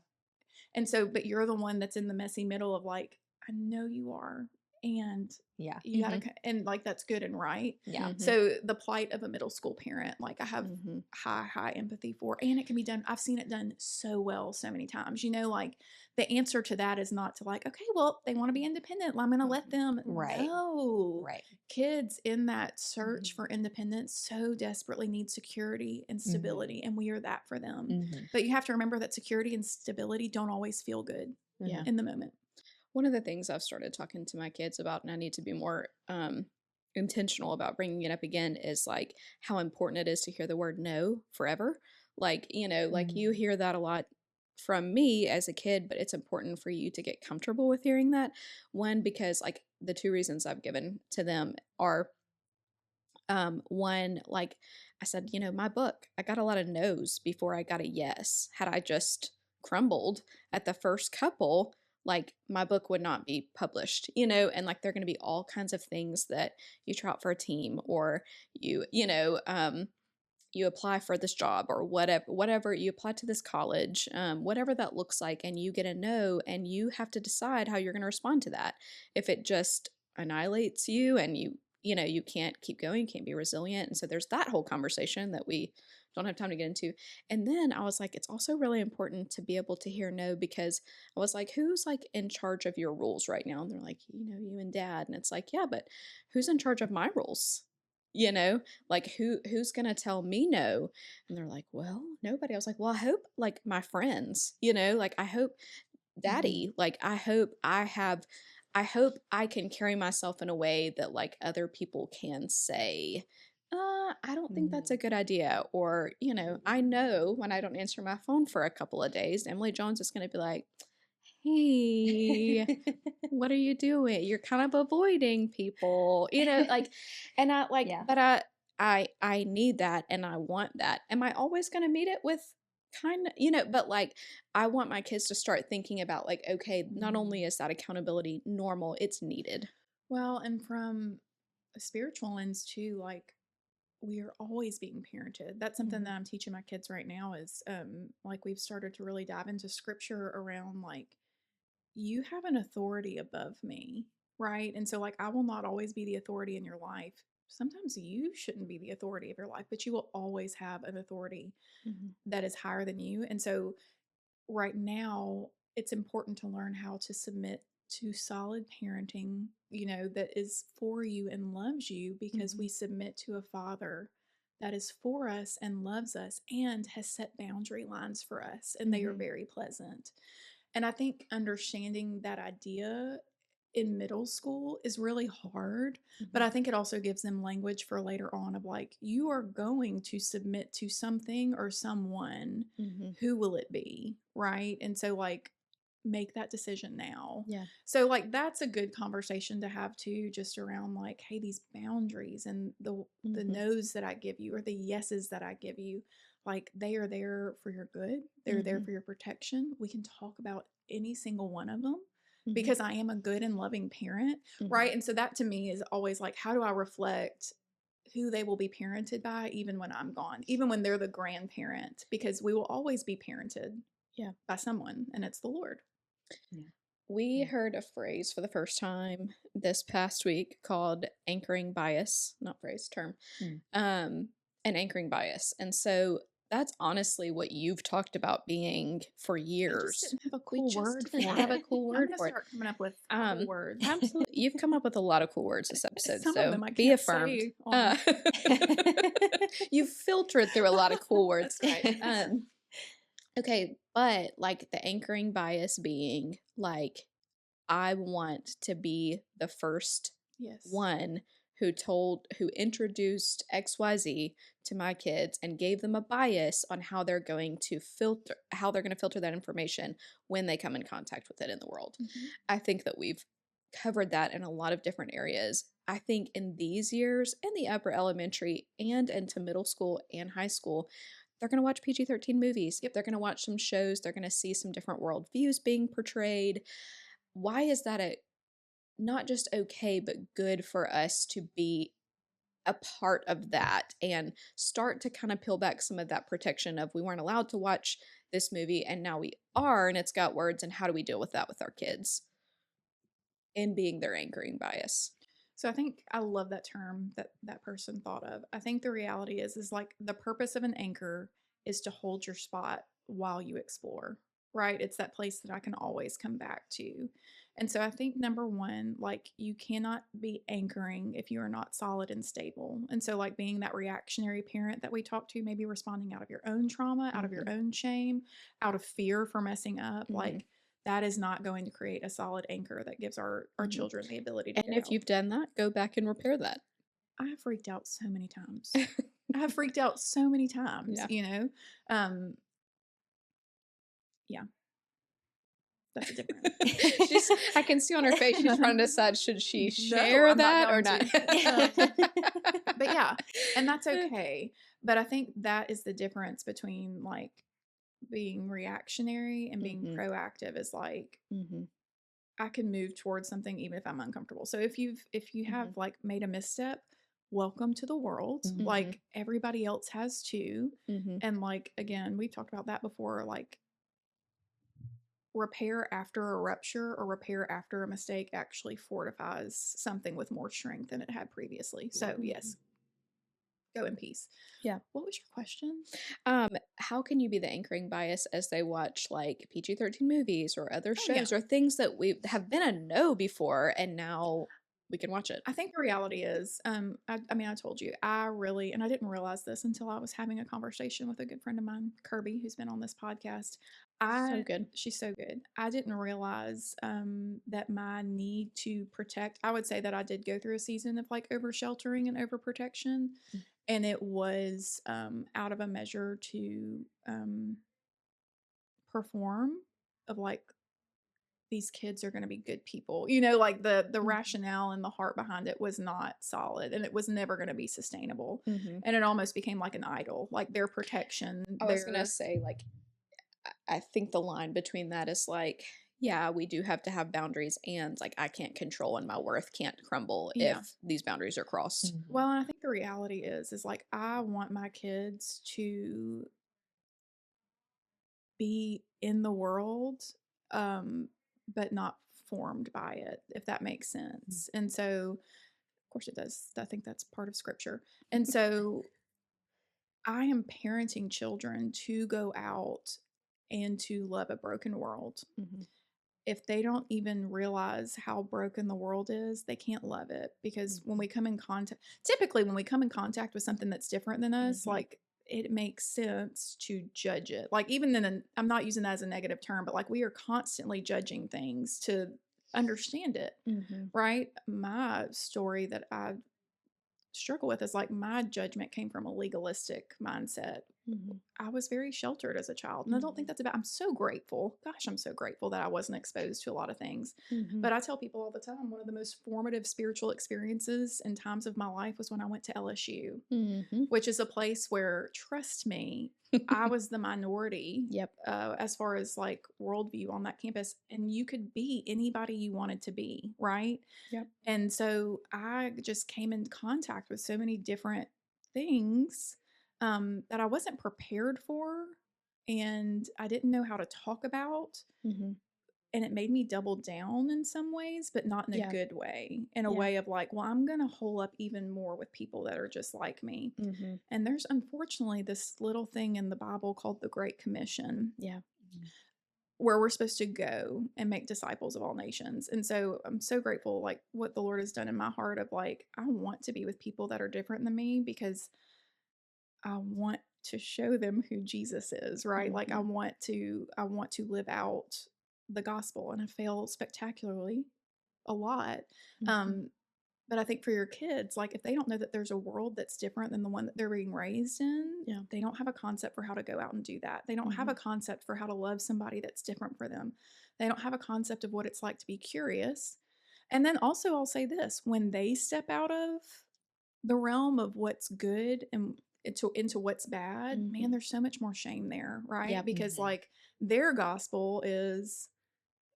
and so, but you're the one that's in the messy middle of like, I know you are. And yeah, you gotta, and like, that's good and right. yeah. Mhm. So the plight of a middle school parent, like I have Mm-hmm. high empathy for, and it can be done. I've seen it done so well so many times. Like the answer to that is not to like, okay, well, they want to be independent. Well, I'm going to let them. Right, No. right. Kids in that search Mhm. for independence so desperately need security and stability, and we are that for them. Mm-hmm. But you have to remember that security and stability don't always feel good Yeah. in the moment. One of the things I've started talking to my kids about, and I need to be more intentional about bringing it up again, is like how important it is to hear the word no forever. Like, like you hear that a lot from me as a kid, but it's important for you to get comfortable with hearing that. One, because like the two reasons I've given to them are one, like I said, my book, I got a lot of no's before I got a yes. Had I just crumbled at the first couple, like my book would not be published, and like there are going to be all kinds of things that you try out for a team, or you apply for this job, or whatever you apply to this college, whatever that looks like, and you get a no, and you have to decide how you're going to respond to that. If it just annihilates you and you can't keep going, can't be resilient. And so there's that whole conversation that we don't have time to get into. And then I was like, it's also really important to be able to hear no, because I was like, who's like in charge of your rules right now? And they're like, you and dad. And it's like, yeah, but who's in charge of my rules? Like who's gonna tell me no? And they're like, well, nobody. I was like, well, I hope like my friends, like I hope daddy, like I hope I can carry myself in a way that like other people can say, I don't think that's a good idea. Or, I know when I don't answer my phone for a couple of days, Emily Jones is going to be like, hey, what are you doing? You're kind of avoiding people, like, and I like, Yeah. but I need that and I want that. Am I always going to meet it with kind of, but like, I want my kids to start thinking about like, okay, not only is that accountability normal, it's needed. Well, and from a spiritual lens too, like we are always being parented. That's something that I'm teaching my kids right now is like we've started to really dive into scripture around like you have an authority above me, right? And so like I will not always be the authority in your life. Sometimes you shouldn't be the authority of your life, but you will always have an authority that is higher than you. And so right now it's important to learn how to submit to solid parenting, that is for you and loves you, because we submit to a father that is for us and loves us and has set boundary lines for us, and they are very pleasant. And I think understanding that idea in middle school is really hard, but I think it also gives them language for later on of like, you are going to submit to something or someone. Who will it be? Right. And so, like, make that decision now. Yeah. So, like, that's a good conversation to have too, just around like, hey, these boundaries and the no's that I give you or the yeses that I give you, like they are there for your good. They're there for your protection. We can talk about any single one of them because I am a good and loving parent, right? And so that to me is always like, how do I reflect who they will be parented by even when I'm gone, even when they're the grandparent, because we will always be parented by someone, and it's the Lord. We heard a phrase for the first time this past week called anchoring bias, not phrase, term, an anchoring bias. And so that's honestly what you've talked about being for I just years. didn't have a We cool just word for didn't it. have a cool I'm word gonna for it. start coming up with cool words. Absolutely. You've come up with a lot of cool words this episode, Some of so them I be can't affirmed. say on You've filtered through a lot of cool words. That's right. Okay, but like the anchoring bias being like, I want to be the first Yes. one who introduced XYZ to my kids and gave them a bias on how they're going to filter that information when they come in contact with it in the world. Mhm. I think that we've covered that in a lot of different areas. I think in these years, in the upper elementary and into middle school and high school, they're going to watch PG-13 movies. Yep, they're going to watch some shows. They're going to see some different worldviews being portrayed. Why is that not just okay, but good for us to be a part of that and start to kind of peel back some of that protection of we weren't allowed to watch this movie and now we are and it's got words, and how do we deal with that with our kids in being their anchoring bias? So I think I love that term that that person thought of. I think the reality is like the purpose of an anchor is to hold your spot while you explore, right? It's that place that I can always come back to. And so I think number one, like you cannot be anchoring if you are not solid and stable. And so like being that reactionary parent that we talked to, maybe responding out of your own trauma, out of your own shame, out of fear for messing up, like that is not going to create a solid anchor that gives our children the ability to And if go. you've done that, go back and repair that. I have freaked out so many times. I have freaked out so many times, Yeah. you know? Um, yeah. That's a different. I can see on her face she's trying to decide should she No, share I'm not that or going not. But yeah, and that's okay. But I think that is the difference between like being reactionary and being proactive is like I can move towards something even if I'm uncomfortable. So if you have like made a misstep, welcome to the world. Like everybody else has too. And like again, we've talked about that before, like repair after a rupture or repair after a mistake actually fortifies something with more strength than it had previously. So yes, go in peace. Yeah. What was your question? How can you be the anchoring bias as they watch like PG-13 movies or other Oh, yeah. shows or things that we have been a no before and now we can watch it? I think the reality is, I mean, I told you, I really, and I didn't realize this until I was having a conversation with a good friend of mine, Kirby, who's been on this podcast. So good. She's so good. I didn't realize that my need to protect, I would say that I did go through a season of like over sheltering and overprotection. And it was out of a measure to perform of like, these kids are going to be good people, you know, like the rationale and the heart behind it was not solid and it was never going to be sustainable, and it almost became like an idol, like their protection. I was gonna say, like, I think the line between that is like, yeah, we do have to have boundaries, and like I can't control and my worth can't crumble Yeah. if these boundaries are crossed. Well, and I think the reality is like I want my kids to be in the world, but not formed by it, if that makes sense. And so of course it does. I think that's part of scripture. And so I am parenting children to go out and to love a broken world. If they don't even realize how broken the world is, they can't love it, because when we come in contact, typically when we come in contact with something that's different than us, like it makes sense to judge it. Like even then, I'm not using that as a negative term, but like we are constantly judging things to understand it, right? My story that I struggle with is like my judgment came from a legalistic mindset. I was very sheltered as a child, and I don't think that's about, I'm so grateful. Gosh, I'm so grateful that I wasn't exposed to a lot of things. But I tell people all the time, one of the most formative spiritual experiences and times of my life was when I went to LSU, which is a place where, trust me, I was the minority. Yep. As far as like worldview on that campus, and you could be anybody you wanted to be, right? Yep. And so I just came in contact with so many different things that I wasn't prepared for, and I didn't know how to talk about. and it made me double down in some ways, but not in a Yeah. good way. In a Yeah. way of like, well, I'm going to hole up even more with people that are just like me. Mm-hmm. And there's unfortunately this little thing in the Bible called the Great Commission. Yeah. Where we're supposed to go and make disciples of all nations. And so I'm so grateful, like what the Lord has done in my heart of like, I want to be with people that are different than me because I want to show them who Jesus is, right? Like I want to live out the gospel, and I fail spectacularly a lot. But I think for your kids, like if they don't know that there's a world that's different than the one that they're being raised in, Yeah. they don't have a concept for how to go out and do that. They don't have a concept for how to love somebody that's different for them. They don't have a concept of what it's like to be curious. And then also, I'll say this, when they step out of the realm of what's good and into what's bad, man, there's so much more shame there, right? Yeah. Because like their gospel is,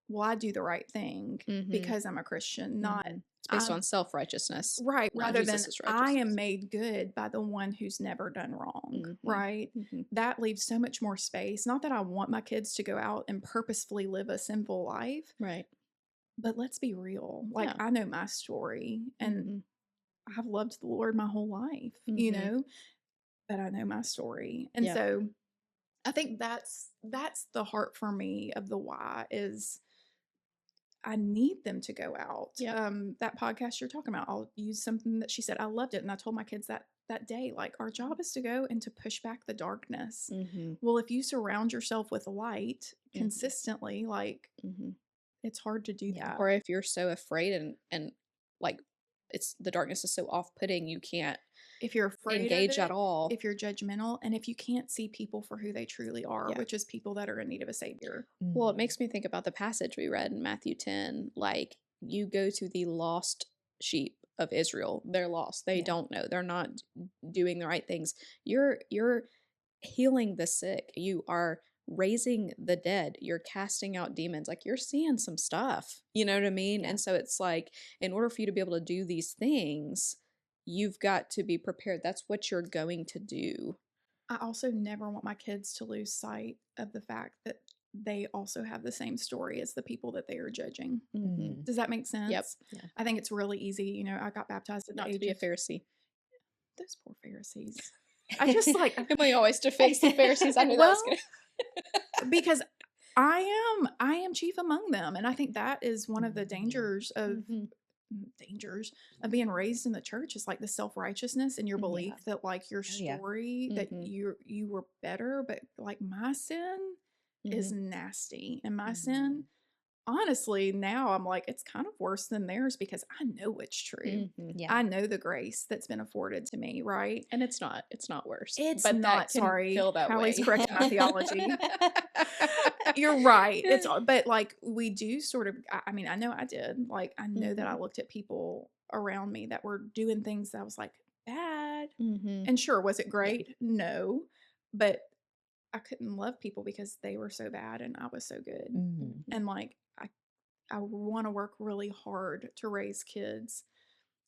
well, I do the right thing because I'm a Christian, not It's based on self-righteousness. right, not rather than Jesus's I am righteousness. made good by the one who's never done wrong, right? That leaves so much more space. Not that I want my kids to go out and purposefully live a sinful life, Right. but let's be real. Like Yeah. I know my story, and I've loved the Lord my whole life, you know, but I know my story. And Yeah. so I think that's the heart for me of the why is I need them to go out. Yep. That podcast you're talking about, I'll use something that she said. I loved it. And I told my kids that day, like, our job is to go and to push back the darkness. Well, if you surround yourself with light consistently, like, it's hard to do that. Or if you're so afraid and like it's the darkness is so off-putting, you can't If you're afraid engage of at all. if you're judgmental, and if you can't see people for who they truly are, Yeah. which is people that are in need of a savior. Well, it makes me think about the passage we read in Matthew 10. Like, you go to the lost sheep of Israel. They're lost. They don't know. They're not doing the right things. You're healing the sick. You are raising the dead. You're casting out demons. Like, you're seeing some stuff. You know what I mean? Yeah. And so it's like, in order for you to be able to do these things, you've got to be prepared. That's what you're going to do. I also never want my kids to lose sight of the fact that they also have the same story as the people that they are judging. Does that make sense? Yep. Yeah. I think it's really easy. You know, I got baptized at Not the to age be a of Pharisee. those poor Pharisees. I just like Emily always defends the Pharisees. I knew that was well, gonna because I am chief among them, and I think that is one of the dangers of being raised in the church is like the self-righteousness and your belief that like your story that you were better, but like my sin is nasty, and my sin, honestly, now I'm like, it's kind of worse than theirs because I know it's true. Yeah. I know the grace that's been afforded to me, right? And it's not worse. It's but not, that can sorry. feel that Hallie's way. correcting my theology. You're right. It's but like we do sort of I mean, I know I did. Like I know that I looked at people around me that were doing things that I was like, bad. And sure, was it great? No. But I couldn't love people because they were so bad and I was so good. And like I want to work really hard to raise kids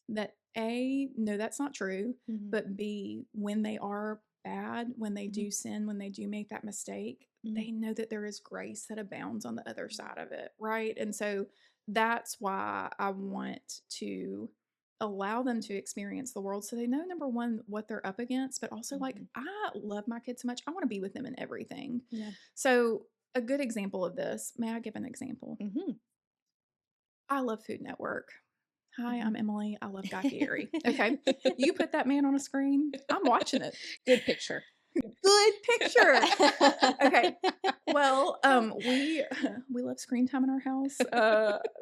that A, no, that's not true, but B, when they are bad, when they do sin, when they do make that mistake, they know that there is grace that abounds on the other side of it, right? And so that's why I want to allow them to experience the world so they know, number one, what they're up against, but also like I love my kids so much. I want to be with them in everything. Yeah. So a good example of this, may I give an example? I love Food Network. Hi, I'm Emily. I love Guy Fieri. Okay. You put that man on a screen, I'm watching it. Good picture. Good picture. Okay. Well, we love screen time in our house.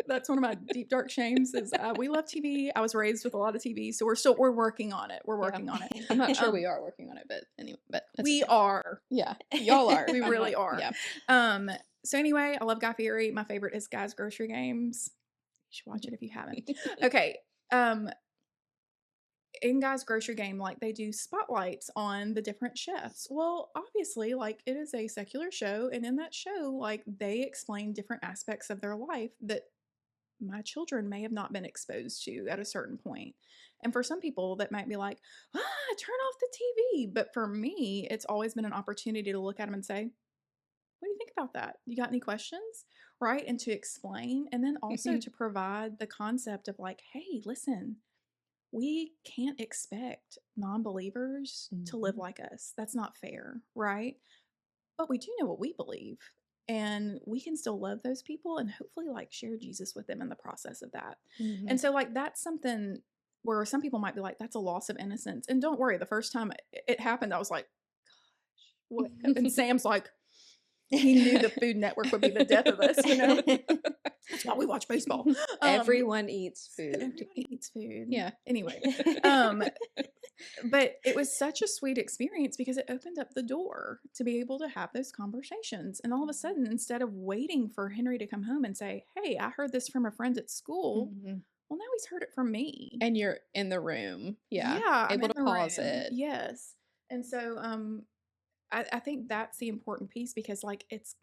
That's one of my deep dark shames is we love TV. I was raised with a lot of TV, so we're working on it. We're working on it. I'm not sure we are working on it, but anyway, but we are. Yeah, y'all are. We really are. Yeah. So anyway, I love Guy Fieri. My favorite is Guy's Grocery Games. You should watch it if you haven't. Okay. In Guy's Grocery Game, like they do spotlights on the different chefs. Well, obviously, like it is a secular show, and in that show, like they explain different aspects of their life that my children may have not been exposed to at a certain point. And for some people, that might be like, turn off the TV. But for me, it's always been an opportunity to look at them and say, what do you think about that. You got any questions? Right? And to explain, and then also to provide the concept of like, hey, listen, we can't expect non-believers to live Mhm. like us. That's not fair, right? But we do know what we believe. And we can still love those people and hopefully like share Jesus with them in the process of that. Mhm. And so like that's something where some people might be like, that's a loss of innocence. And don't worry, the first time it happened, I was like, what? And Sam's like, he knew the Food Network would be the death of us, you know? That's why we watch baseball. Everyone eats food. Everybody eats food. Yeah. Anyway, but it was such a sweet experience because it opened up the door to be able to have those conversations. And all of a sudden, instead of waiting for Henry to come home and say, hey, I heard this from a friend at school. Mhm. Well, now he's heard it from me. And you're in the room. Yeah. I'm Able in to the pause room. it. Yes. And so I think that's the important piece because like it's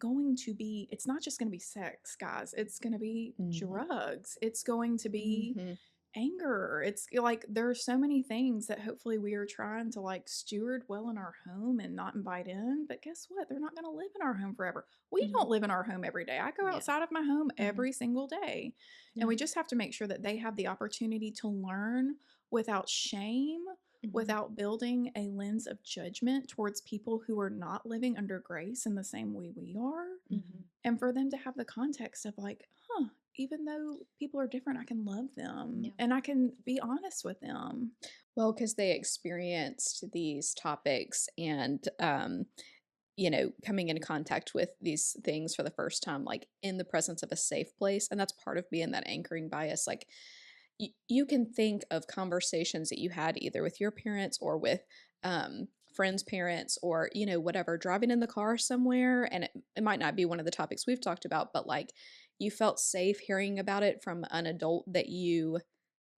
not just going to be sex, guys. It's going to be drugs. It's going to be Mhm. anger. It's like there are so many things that hopefully we are trying to like steward well in our home and not invite in. But guess what? They're not going to live in our home forever. We Mhm. don't live in our home every day. I go Yeah. outside of my home every single day. Yeah. And we just have to make sure that they have the opportunity to learn without shame, Mhm. without building a lens of judgment towards people who are not living under grace in the same way we are. Mhm. And for them to have the context of like, even though people are different, I can love them Yeah. and I can be honest with them. Well, because they experienced these topics and, coming into contact with these things for the first time, like in the presence of a safe place. And that's part of being that anchoring bias. Like you can think of conversations that you had either with your parents or with friends' parents or, whatever, driving in the car somewhere. And it might not be one of the topics we've talked about, but like you felt safe hearing about it from an adult that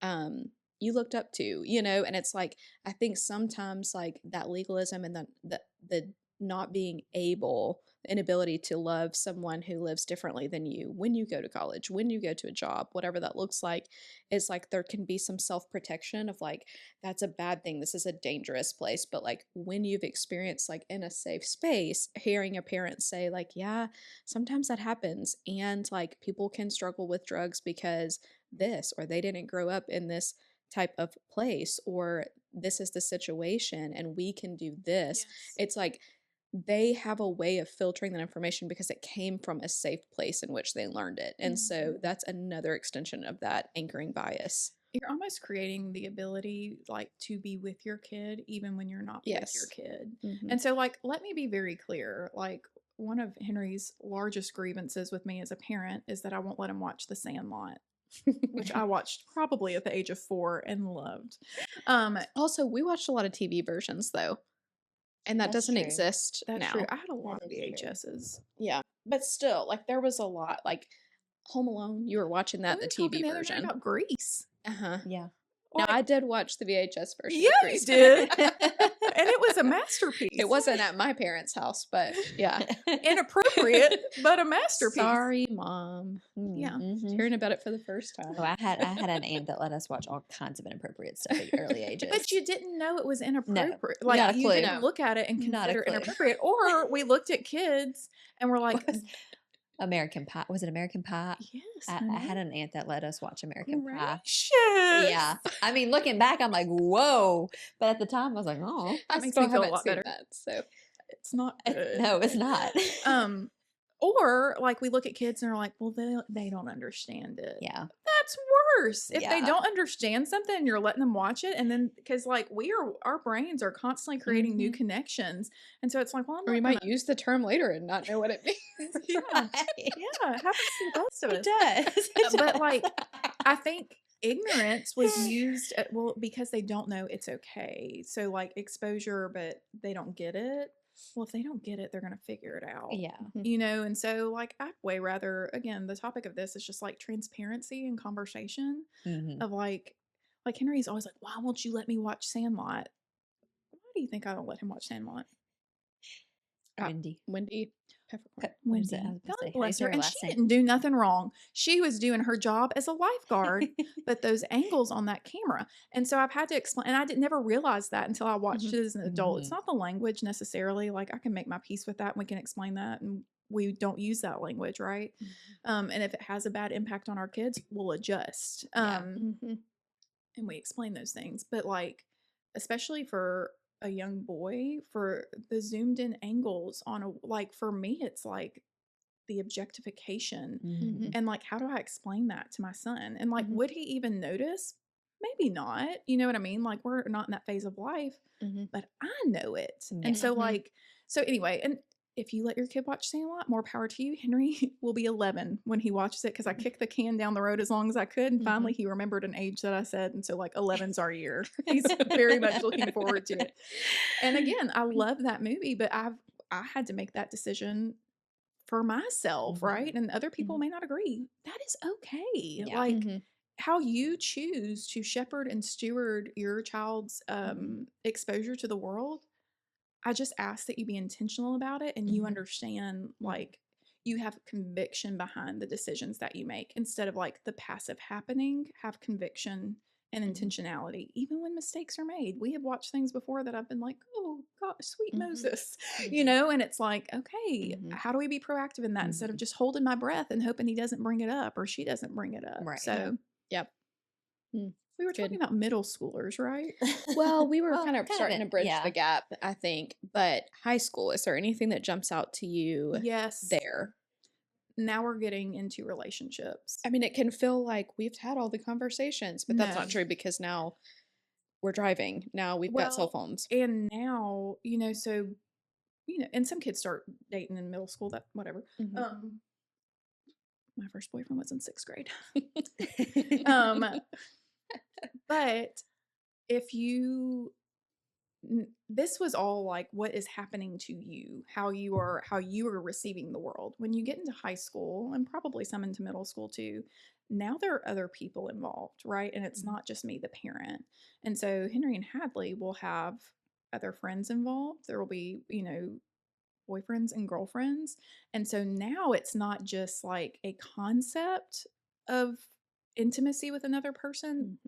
um you looked up to, and it's like I think sometimes like that legalism and the not being able the inability to love someone who lives differently than you when you go to college, when you go to a job, whatever that looks like, is like there can be some self-protection of like that's a bad thing, this is a dangerous place. But like when you've experienced like in a safe space, hearing a parent say like, yeah, sometimes that happens, and like people can struggle with drugs because this, or they didn't grow up in this type of place, or this is the situation and we can do this. It's like they have a way of filtering that information because it came from a safe place in which they learned it. And so that's another extension of that anchoring bias. You're almost creating the ability like to be with your kid even when you're not with your kid. And so like let me be very clear, like one of Henry's largest grievances with me as a parent is that I won't let him watch The Sandlot, which I watched probably at the age of 4 and loved. Also, we watched a lot of TV versions though, and that That's doesn't true. exist That's now. true. I had a lot That of is true. VHSs. Yeah, but still, like there was a lot. Like Home Alone, you were watching that We the were talking TV the other night version. about Grease. Yeah. Like, Now I did watch the VHS version. yeah, of you Grease. did. And it was a masterpiece. It wasn't at my parents' house, but yeah. Inappropriate, but a masterpiece. Sorry, Mom. Yeah. Hearing about it for the first time. Oh, I had an aunt that let us watch all kinds of inappropriate stuff at early ages. But you didn't know it was inappropriate. No, Like not a you clue. didn't look at it and Not a consider it clue. inappropriate. Or we looked at kids and we're like, American Pie. Was it American Pie? yes. I had an aunt that let us watch American Pie. Gracious. Yeah. I mean, looking back, I'm like, whoa. But at the time, I was like, oh. That I makes still me feel a haven't lot seen better. that, so It's not good. No, it's not. Or like we look at kids and are like, well, they don't understand it. Yeah. That's worse. If they Yeah. don't understand something and you're letting them watch it, and then because like our brains are constantly creating new connections, and so it's like, well, I'm or not you gonna, might use the term later and not know what it means. yeah, Right. yeah, it happens to the best of us. It does. But like, I think ignorance was used because they don't know it's okay. So like exposure, but they don't get it. Well, if they don't get it, they're going to figure it out. Yeah. And so like I'd way rather, again, the topic of this is just like transparency and conversation of like Henry's always like, why won't you let me watch Sandlot? Why do you think I don't let him watch Sandlot? Wendy Peppercorn. Wendy, I was God gonna say, bless is her. her And last she name? didn't do nothing wrong. She was doing her job as a lifeguard, but those angles on that camera. And so I've had to explain, and I never realized that until I watched it as an adult. It's not the language necessarily. Like I can make my peace with that and we can explain that and we don't use that language, right? And if it has a bad impact on our kids, we'll adjust. Yeah. And we explain those things. But like, especially for a young boy, for the zoomed in angles on a, like, for me, it's like the objectification. Mhm. And like, how do I explain that to my son? And like, Mhm. would he even notice? Maybe not. You know what I mean? Like, we're not in that phase of life, but I know it. And so, Mhm. like, so anyway, and if you let your kid watch Sandlot, more power to you. Henry will be 11 when he watches it because I kicked the can down the road as long as I could. And finally, he remembered an age that I said. And so, like, 11's our year. He's very much looking forward to it. And again, I love that movie, but I had to make that decision for myself, right? And other people may not agree. That is okay. Yeah. Like, how you choose to shepherd and steward your child's exposure to the world, I just ask that you be intentional about it and you understand, like, you have conviction behind the decisions that you make instead of like the passive happening. Have conviction and intentionality, even when mistakes are made. We have watched things before that I've been like, oh God, sweet Moses, you know, and it's like, okay, how do we be proactive in that instead of just holding my breath and hoping he doesn't bring it up or she doesn't bring it up? Right. So, Yep. we were talking about middle schoolers, right? Well, we were Well, kind of starting to bridge yeah. the gap, I think. But high school, is there anything that jumps out to you Yes. there? Now we're getting into relationships. I mean, it can feel like we've had all the conversations, but that's No. not true because now we're driving. Now we've got cell phones. And now, you know, so, you know, and some kids start dating in middle school, that whatever. My first boyfriend was in 6th grade. But if you this was all like what is happening to you, how you are receiving the world. When you get into high school and probably some into middle school too, now there are other people involved, right? And it's not just me, the parent. And so Henry and Hadley will have other friends involved. There will be, you know, boyfriends and girlfriends. And so now it's not just like a concept of intimacy with another person.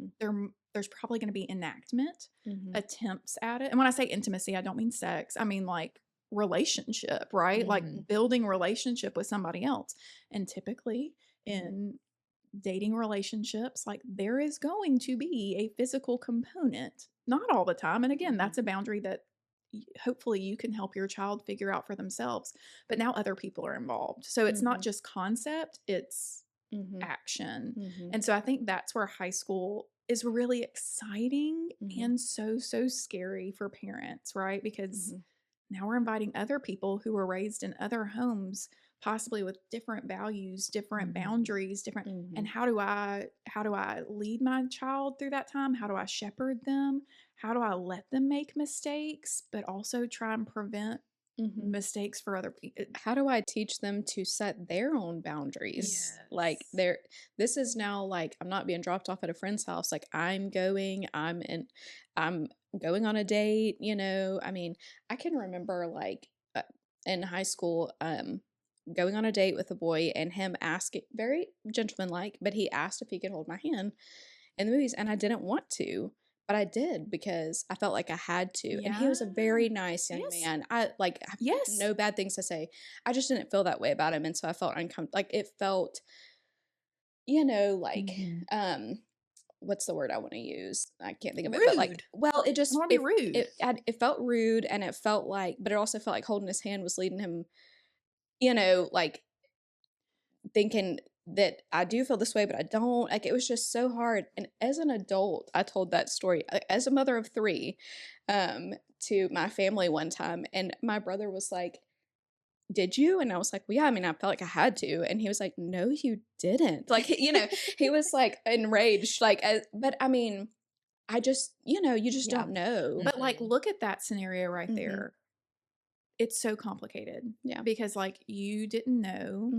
There's probably going to be enactment, attempts at it. And when I say intimacy, I don't mean sex. I mean like relationship, right? Like building relationship with somebody else. And typically in dating relationships, like there is going to be a physical component. Not all the time. And again, that's a boundary that hopefully you can help your child figure out for themselves. But now other people are involved. So it's not just concept, it's action. And so I think that's where high school is really exciting and so scary for parents, right? Because now we're inviting other people who were raised in other homes, possibly with different values, different boundaries, different. And how do I lead my child through that time? How do I shepherd them? How do I let them make mistakes, but also try and prevent mistakes for other people? How do I teach them to set their own boundaries? Like this is now like I'm not being dropped off at a friend's house. Like I'm going on a date, you know. I mean, I can remember like in high school going on a date with a boy and him asking, very gentlemanlike, but he asked if he could hold my hand in the movies and I didn't want to. But I did because I felt like I had to. And he was a very nice young man. I like have no bad things to say. I just didn't feel that way about him. And so I felt uncomfortable. Like it felt, you know, like what's the word I want to use? I can't think of it. But like, well, it just want to be rude. It felt rude, and it felt like, but it also felt like holding his hand was leading him, you know, like thinking that I do feel this way, but I don't. Like it was just so hard. And as an adult, I told that story as a mother of 3 to my family one time, and my brother was like, did you? And I was like, well, yeah, I mean, I felt like I had to. And he was like, no, you didn't. Like, you know, he was like enraged. Like, but I mean, I just, you know, you just don't know. But like, look at that scenario right there. It's so complicated. Yeah. Because like you didn't know,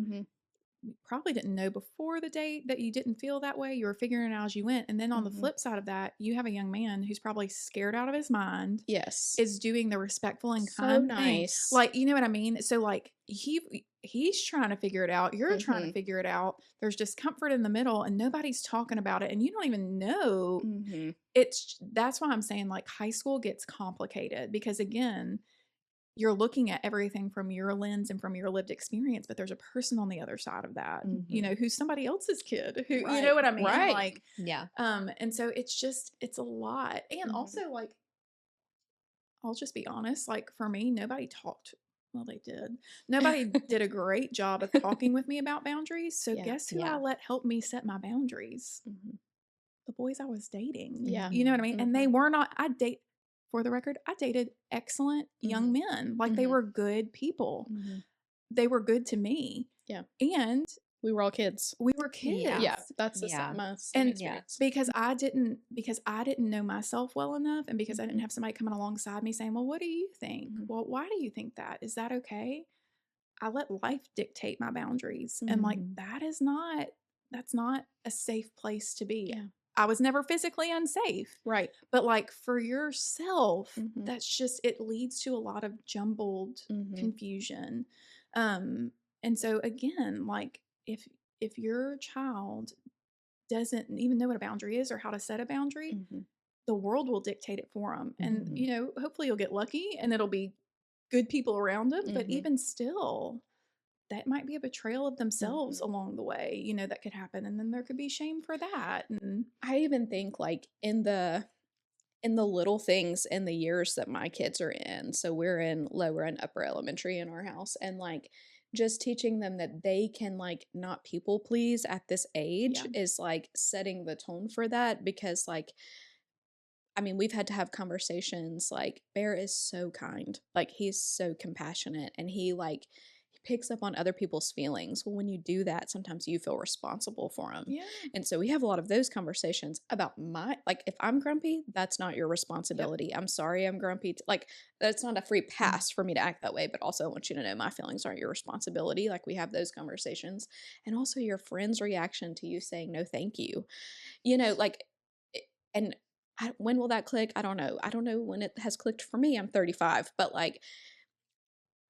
you probably didn't know before the date that you didn't feel that way. You were figuring it out as you went. And then on the flip side of that, you have a young man who's probably scared out of his mind. Yes. Is doing the respectful and So kind nice. thing. Like, you know what I mean? So like he's trying to figure it out. You're trying to figure it out. There's discomfort in the middle and nobody's talking about it. And you don't even know. That's why I'm saying like high school gets complicated because again, you're looking at everything from your lens and from your lived experience, but there's a person on the other side of that, you know, who's somebody else's kid, who, you know Right. what I mean? Right. Like, Yeah. and so it's a lot. And also, like, I'll just be honest, like, for me, nobody talked. Well, they did. Nobody did a great job of talking with me about boundaries. So Yeah. guess who I Yeah. let help me set my boundaries? The boys I was dating. Yeah. You know what I mean? And they Mhm. were not, for the record, I dated excellent young men. Like, they Mhm. were good people. Mhm. They were good to me. Yeah. And We were all kids. we were kids. Yeah. That's the Yeah. my same And Yeah. experience. because I didn't know myself well enough, and because I didn't Mhm. have somebody coming alongside me saying, "Well, what do you think? Mhm. Well, why do you think that? Is that okay?" I let life dictate my boundaries. And like, Mhm. that's not a safe place to be. Yeah. I was never physically unsafe, Right. but like, for yourself, Mhm. that's just, it leads to a lot of jumbled Mhm. confusion. Um and so again, like, if your child doesn't even know what a boundary is or how to set a boundary, Mhm. the world will dictate it for them. And, Mhm. you know, hopefully you'll get lucky and it'll be good people around them. But Mhm. even still, that might be a betrayal of themselves Mhm. along the way, you know, that could happen. And then there could be shame for that. And I even think like in the little things in the years that my kids are in. So we're in lower and upper elementary in our house, and like just teaching them that they can like not people please at this age yeah, is like setting the tone for that. Because like, I mean, we've had to have conversations like Bear is so kind. Like he's so compassionate, and he picks up on other people's feelings. Well, when you do that, sometimes you feel responsible for him. yeah, And so we have a lot of those conversations about my, like, if I'm grumpy, that's not your yep, responsibility. I'm sorry I'm grumpy. Like, that's not a free pass for me to act that way, but also I want you to know my feelings aren't your responsibility. Like, we have those conversations. And also your friend's reaction to you saying no thank you. You know, like, and when will that click? I don't know. I don't know when it has clicked for me. I'm 35, but like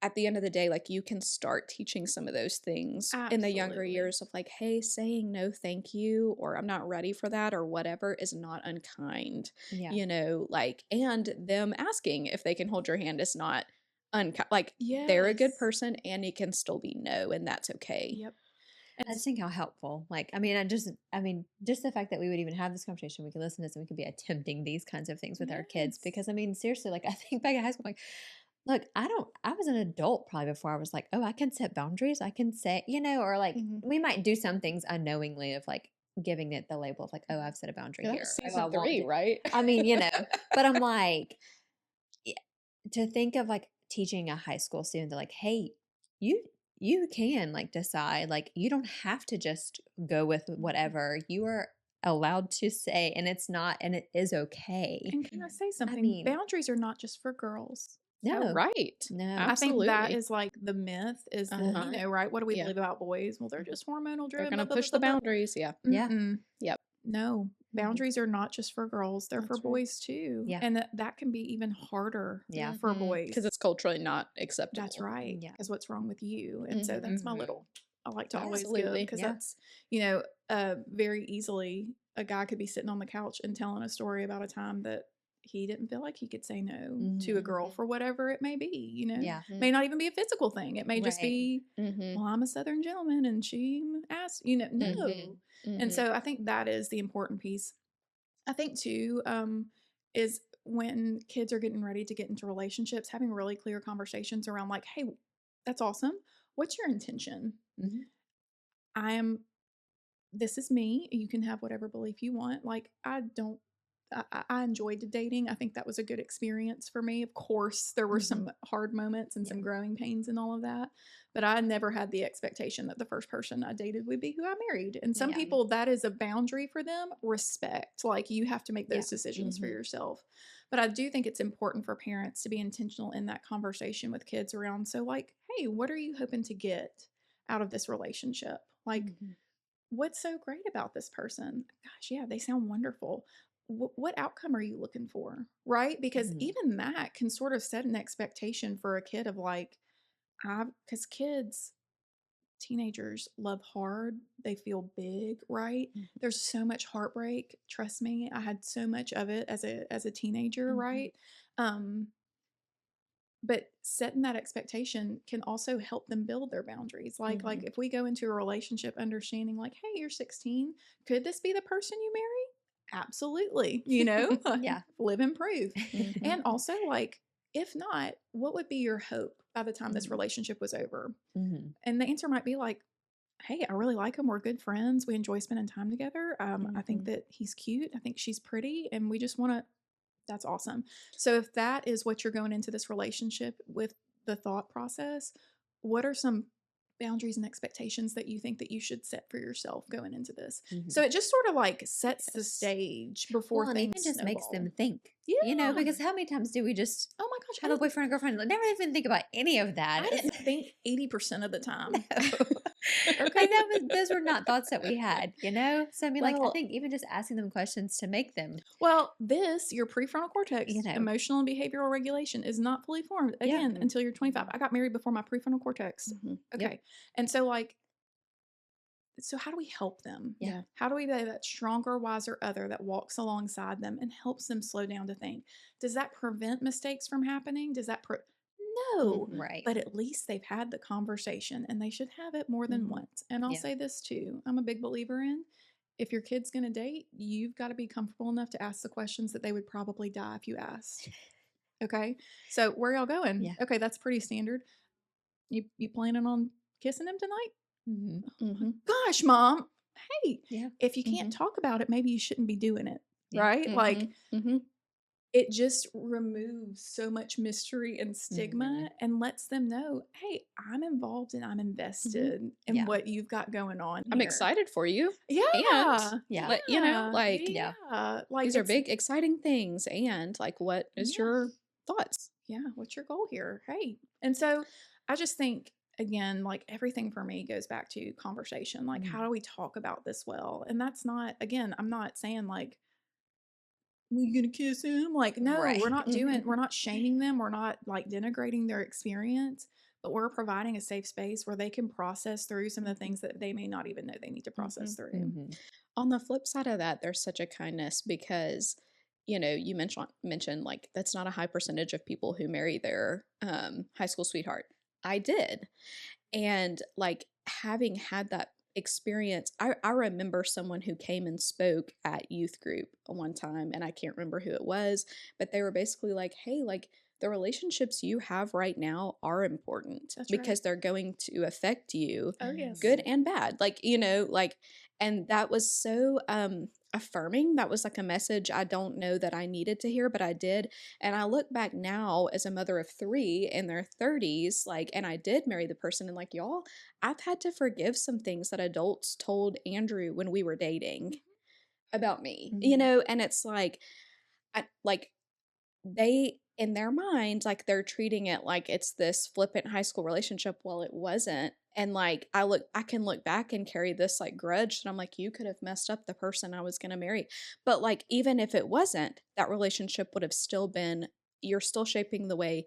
at the end of the day, like you can start teaching some of those things in the younger absolutely. years of like, hey, saying no thank you, or I'm not ready for that, or whatever is not unkind, Yeah. you know, like, and them asking if they can hold your hand is not unkind. Like, they're a good Yes. person and it can still be no, and that's okay. Yep. I just think how helpful. Like, I mean, just the fact that we would even have this conversation, we can listen to this and we could be attempting these kinds of things with our kids. Yes. Because I mean, seriously, like I think back in high school, like, look, I was an adult probably before I was like, oh, I can set boundaries. I can say, you know, or like Mhm. we might do some things unknowingly of like giving it the label of like, oh, I've set a boundary Yeah, that here. was Oh, I season won't 3, do. right? I mean, you know, but I'm like, yeah, to think of like teaching a high school student to like, hey, you you can like decide, like you don't have to just go with whatever. You are allowed to say, and it's not, and it is okay. And can I say I something? mean, Boundaries are not just for girls. no, Right. no, I think that Absolutely. is like the myth is that, you Uh-huh. know, right? What do we Yeah. believe about boys? Well, they're mhm, just hormonal They're driven, going blah, to blah, blah, push the blah, blah. boundaries. Yeah. yeah, Mm-mm. Yep. No, mhm, boundaries are not just for girls, they're for That's right. boys too. yeah, And that can be even harder yeah, for Because boys. it's culturally not That's acceptable. right. yeah, Because what's wrong with you? And so Mhm. that's my mhm, little, I like to always give, Absolutely. because yeah, that's, you know, very easily a guy could be sitting on the couch and telling a story about a time that he didn't feel like he could say no to a mhm, girl Mhm. for whatever it may be, you know. yeah, May not even be a physical thing. It may just right, be, Mhm. well, I'm a Southern gentleman and she asked, you know, Mhm. no. And Mhm. so I think that is the important piece. I think too, is when kids are getting ready to get into relationships, having really clear conversations around like, hey, that's awesome. What's your intention? mhm, I am, this is me. You can have whatever belief you want. Like, I don't, I enjoyed dating. I think that was a good experience for me. Of course, there were mhm, some hard moments and yeah, some growing pains and all of that. But I never had the expectation that the first person I dated would be who I married. And some yeah, people, that is a boundary for them. Respect. Like, you have to make yeah, those decisions for Mhm. yourself. But I do think it's important for parents to be intentional in that conversation with kids around. So, like, hey, what are you hoping to get out of this relationship? Like, Mhm. what's so great about this person? Gosh, yeah, they sound wonderful. What outcome are you looking for? Right? Because mhm, even that can sort of set an expectation for a kid of like, because kids, teenagers love hard, they feel big, right? Mhm. There's so much heartbreak. Trust me, I had so much of it as a teenager, Mhm. right? Um, But setting that expectation can also help them build their boundaries. Like Mhm. if we go into a relationship understanding like, hey, you're 16, could this be the person you marry? Absolutely. Yeah. Live and prove. Mhm. And also like, if not, what would be your hope by the time this Mhm. relationship was over? Mhm. And the answer might be like, hey, I really like him. We're good friends. We enjoy spending time together. I think Mhm. that he's cute. I think she's pretty. And we just want to, that's awesome. So if that is what you're going into this relationship with, the thought process, what are some boundaries and expectations that you think that you should set for yourself going into this? Mhm. So it just sort of like sets the Yes. stage before Well, and things even just makes snowball. them think, Yeah. because how many times do we just Oh my gosh. have a boyfriend or girlfriend? Never even think about any of that. I didn't think 80% of the No. time. Like Okay. those were not thoughts that we had, you know? So I mean, like I Well, think even just asking them questions to make them, Well, your prefrontal you cortex, know. emotional and behavioral regulation is not fully formed yeah. again Mhm. until you're 25. I got married before my prefrontal cortex. Mhm. Yep. Okay. And so, like, so how do we help them? Yeah. Yeah. How do we be that stronger, wiser other that walks alongside them and helps them slow down to think? Does that prevent mistakes from happening? No, Mhm. Right. but at least they've had the conversation and they should have it more than Mhm. once. And I'll Yeah. say this too, I'm a big believer in, if your kid's going to date, you've got to be comfortable enough to ask the questions that they would probably die if you asked. Okay. So where y'all going? Yeah. Okay, that's pretty standard. You planning on kissing him tonight? Mhm. Oh my Mhm. gosh, mom. Hey, Yeah. if you can't Mhm. talk about it, maybe you shouldn't be doing it. Yeah. Right? Like Mhm. Mhm. it just removes so much mystery and Mhm. stigma and lets them know, hey, I'm involved and I'm Mhm. invested in Yeah. what you've got going on I'm here. excited for you. And Yeah. Yeah. let you know, Yeah. like Yeah. Yeah. Like these are it's big, exciting things. And like, what is yeah. your thoughts? Yeah. What's your goal here? Hey. And so I just think again, like everything for me goes back to conversation. Like, how Mhm. do we talk about this well? And that's not, again, I'm not saying like we gonna kiss him? Like, no, Right. we're not shaming them. We're not like denigrating their experience, but we're providing a safe space where they can process through some of the Mhm. things that they may not even know they need to process Mhm. through. Mhm. On the flip side of that, there's such a kindness because, you mentioned like that's not a high percentage of people who marry their high school sweetheart. I did. And like having had that experience, I remember someone who came and spoke at youth group one time, and I can't remember who it was, but they were basically like, hey, like the relationships you have right now are important That's right. because they're going to affect you, Oh, yes. good and bad. Like, like, and that was so affirming. That was like a message I don't know that I needed to hear, but I did. And I look back now as a mother of three in their 30s, like, and I did marry the person, and like, y'all, I've had to forgive some things that adults told Andrew when we were dating about me, Mhm. and it's like, like they in their mind, like they're treating it like it's this flippant high school relationship. Well, it wasn't. And like I can look back and carry this like grudge that I'm like, you could have messed up the person I was gonna marry. But like even if it wasn't, that relationship would have still been, you're still shaping the way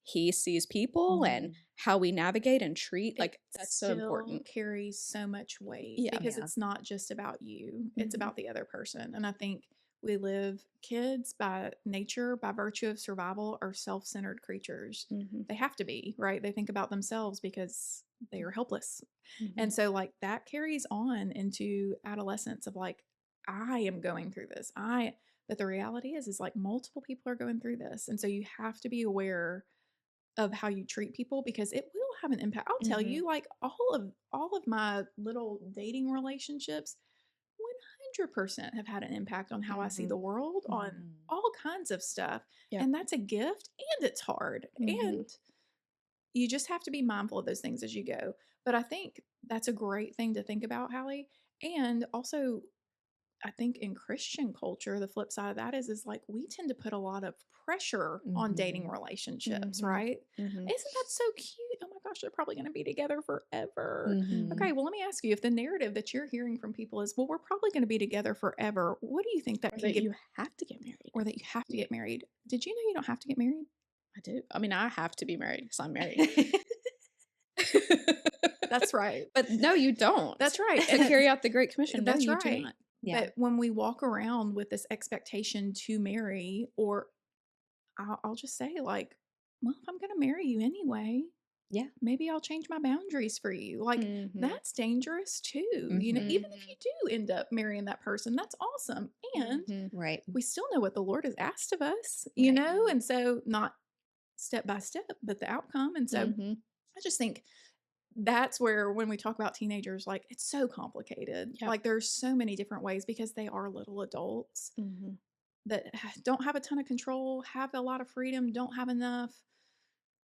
he sees people and Mhm. how we navigate and treat. It Like that's so still important. carries so much weight Yeah. because Yeah. it's not just about you, it's Hmm. about the other person. And I think kids by nature, by virtue of survival, are self centered creatures. Hmm. They have to be, right? They think about themselves because they are helpless. Hmm. And so, like, that carries on into adolescence of like, I am going through this. But the reality is like multiple people are going through this. And so you have to be aware of how you treat people because it will have an impact. I'll tell Hmm. you, like all of my little dating relationships, 100% have had an impact on how I see Hmm. the world, on Mhm. all kinds of stuff. Yep. And that's a gift and it's hard. Hmm. And you just have to be mindful of those things as you go. But I think that's a great thing to think about, Hallie. And also, I think in Christian culture, the flip side of that is like we tend to put a lot of pressure on dating Mhm. relationships, Hmm. right? Hmm. Isn't that so cute? Oh my gosh, they're probably going to be together forever. Hmm. Okay, Mhm. well, let me ask you, if the narrative that you're hearing from people is, well, we're probably going to be together forever, what do you think that Or can that give, you have to get married. or that you have to get married? Did you know you don't have to get married? I do. I mean, I have to be married because I'm married. That's right. But no, you don't. That's right. To And carry out the Great Commission, no, that's you do right. not. Yeah. But when we walk around with this expectation to marry, or I'll just say, like, well, if I'm going to marry you anyway, Yeah. maybe I'll change my boundaries for you. Like, Mhm. that's dangerous too. You know, even if you do end up marrying that person, that's awesome. And Mhm. Right. we still know what the Lord has asked of us, you Right. know? And so, not step by step, but the outcome. And so, Mhm. I just think that's where, when we talk about teenagers, like, it's so complicated. Yep. Like, there's so many different ways because they are little adults Mhm. that don't have a ton of control, have a lot of freedom, don't have enough.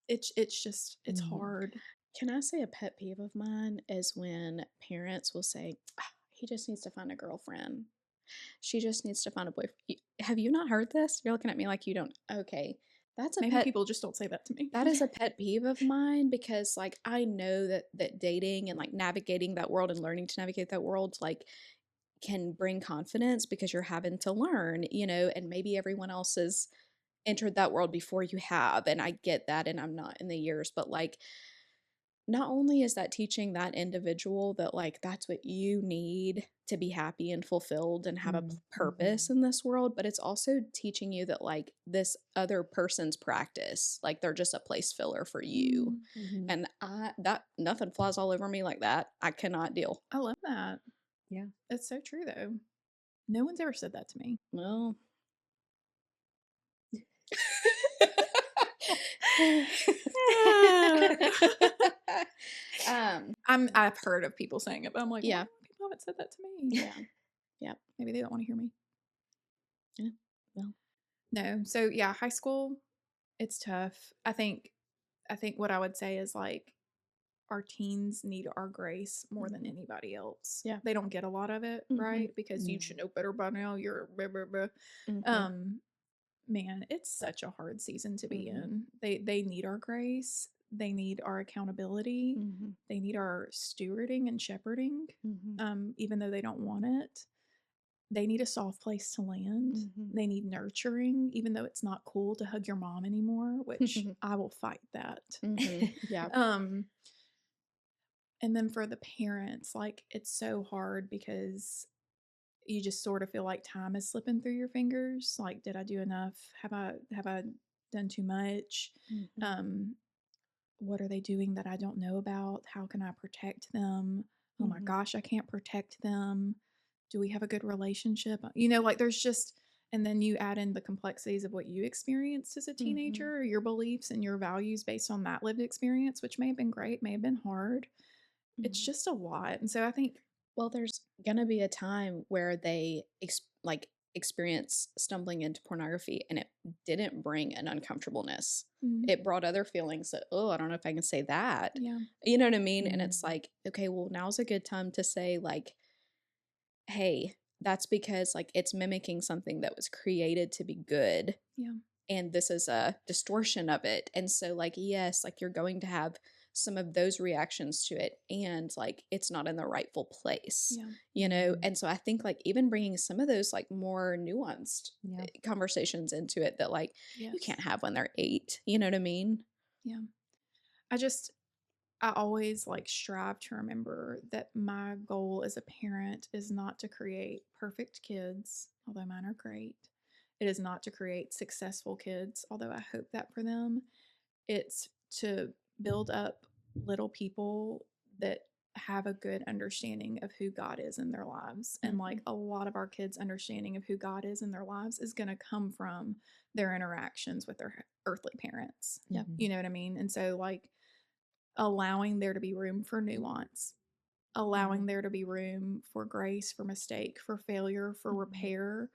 It's just it's Mhm. hard. Can I say a pet peeve of mine is when parents will say, "Ah, he just needs to find a girlfriend. She just needs to find a boyfriend." Have you not heard this? You're looking at me like you don't. Okay. That's a Maybe pet people just don't say that to me. that is a pet peeve of mine because like I know that dating and like navigating that world and learning to navigate that world like can bring confidence because you're having to learn, and maybe everyone else has entered that world before you have, and I get that, and I'm not in the years, but like not only is that teaching that individual that like that's what you need to be happy and fulfilled and have a purpose in this world, but it's also teaching you that like this other person's practice, like they're just a place filler for you. Mm, Mhm. And I that nothing flies all over me like that. I cannot deal. I love that. Yeah. It's so true though. No one's ever said that to me. Well, um, I've heard of people saying it, but I'm like, yeah, well, people haven't said that to me. yeah, yeah, Maybe they don't want to hear me. yeah. Well, No. So yeah, high school, it's tough. I think what I would say is like our teens need our grace more than mhm, anybody else. yeah, They don't get a lot of it, mhm, right? Because you should Mm. know better by now. You're blah, blah, blah. mhm, Um, man, it's such a hard season to be mhm, in. They need our grace. They need our accountability. mhm, They need our stewarding and shepherding, mhm, even though they don't want it. They need a soft place to land. mhm. They need nurturing, even though it's not cool to hug your mom anymore, which I will fight that. Mhm. Yeah. um, and then for the parents, like it's so hard because you just sort of feel like time is slipping through your fingers. Like, did I do enough? Have I done too much? Mhm. Um, what are they doing that I don't know about? How can I protect them? Oh my Mhm. gosh, I can't protect them. Do we have a good relationship? You know, like there's just, and then you add in the complexities of what you experienced as a Mhm. teenager, your beliefs and your values based on that lived experience, which may have been great, may have been hard. It's Mhm. just a lot. And so I think, Well, there's gonna be a time where they experience stumbling into pornography, and it didn't bring an uncomfortableness. mm, It brought other feelings that, oh, I don't know if I can say that. yeah, You know what I mean? And it's Mm. like, okay, well, now's a good time to say, like, hey, that's because like it's mimicking something that was created to be good, yeah, and this is a distortion of it. And so like yes, like you're going to have some of those reactions to it, and like it's not in the rightful place, yeah, Mhm. and so I think like even bringing some of those like more nuanced Yeah. conversations into it that like you yes, can't have when they're 8, you know what I mean? yeah. I just, I always like strive to remember that my goal as a parent is not to create perfect kids, although mine are great. It is not to create successful kids, although I hope that for them. It's to build up little people that have a good understanding of who God is in their lives. And Mhm. like a lot of our kids' understanding of who God is in their lives is going to come from their interactions with their earthly parents. Yeah. You Mhm. know what I mean? And so, like, allowing there to be room for nuance, allowing Mhm. there to be room for grace, for mistake, for failure, for Mhm. repair,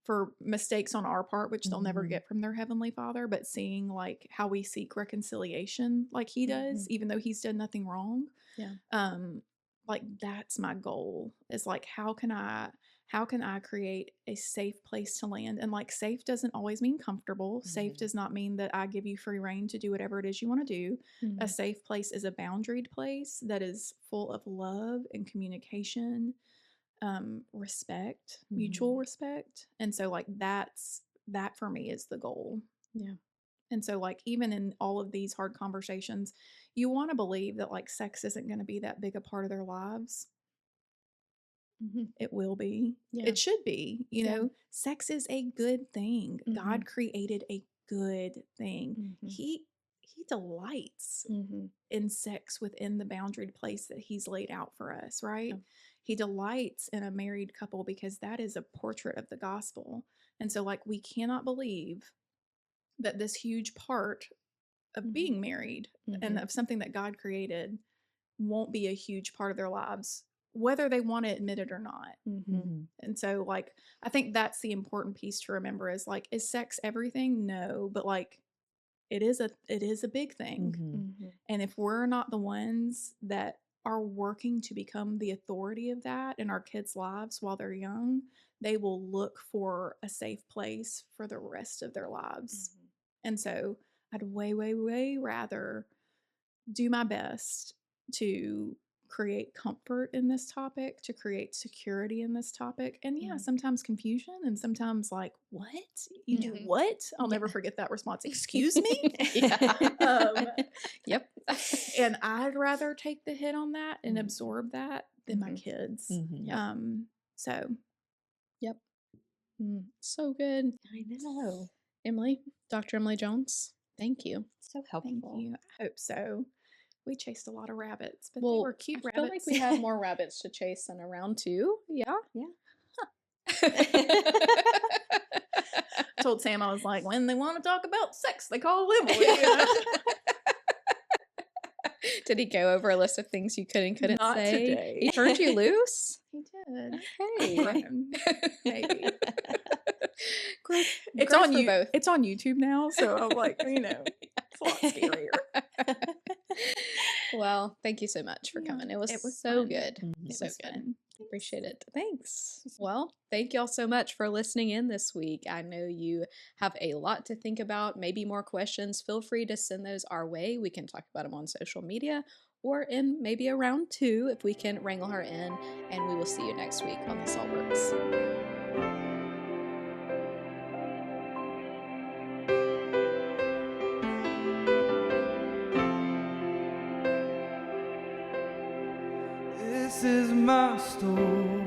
for mistakes on our part, which they'll never Mhm. get from their heavenly father, but seeing like how we seek reconciliation like he does, Mhm. even though he's done nothing wrong. Yeah. um like that's my goal, is like how can I create a safe place to land. And like safe doesn't always mean comfortable. Safe Mhm. does not mean that I give you free reign to do whatever it is you want to do. A Mhm. safe place is a boundaried place that is full of love and communication, respect, mutual Mhm. respect. And so like that for me is the goal. Yeah. And so, like, even in all of these hard conversations, you want to believe that like sex isn't going to be that big a part of their lives. Mhm. It will be. Yeah. It should be. You Yeah. know, sex is a good thing. Mhm. God created a good thing. Mhm. He he delights Mm-hmm. in sex within the boundaried place that he's laid out for us, right? Yeah. He delights in a married couple because that is a portrait of the gospel. And so, like, we cannot believe that this huge part of Mhm. being married and Mhm. of something that God created won't be a huge part of their lives, whether they want to admit it or not. Mm-hmm. Mhm. And so, like, I think that's the important piece to remember is like, is sex everything? No, but like, it is a big thing. Mhm. Mm-hmm. And if we're not the ones that are working to become the authority of that in our kids' lives while they're young, they will look for a safe place for the rest of their lives. And so I'd way, way, way rather do my best to create comfort in this topic, to create security in this topic. And yeah, Mhm. sometimes confusion and sometimes like, what? You do Mhm. what? I'll Yeah. never forget that response. Excuse me? Yeah. Yep. And I'd rather take the hit on that and Mhm. absorb that than my Mhm. kids. Mhm. Yep. So Yep. So good. I know. Emily, Dr. Emily Jones, thank you. So thank helpful. you. I hope so. We chased a lot of rabbits, but they Well, were cute I feel like rabbits. we have more rabbits to chase in a round two. Yeah. Yeah. Told Sam, I was like, when they want to talk about sex, they call Emily. Did he go over a list of things you could and couldn't Not say? today. He turned you loose? He did. Okay. Maybe. Growth, It's growth on for you. both. It's on YouTube now, so I'm like, it's a lot scarier. Well, thank you so much for Yeah, coming. It was so fun. good. Mhm. It So was good. fun. Appreciate it. Thanks. Well, thank y'all so much for listening in this week. I know you have a lot to think about, maybe more questions. Feel free to send those our way. We can talk about them on social media or in maybe a round two if we can wrangle her in. And we will see you next week on the Saltworks. This is my story.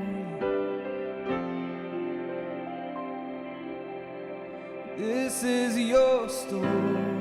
This is your story.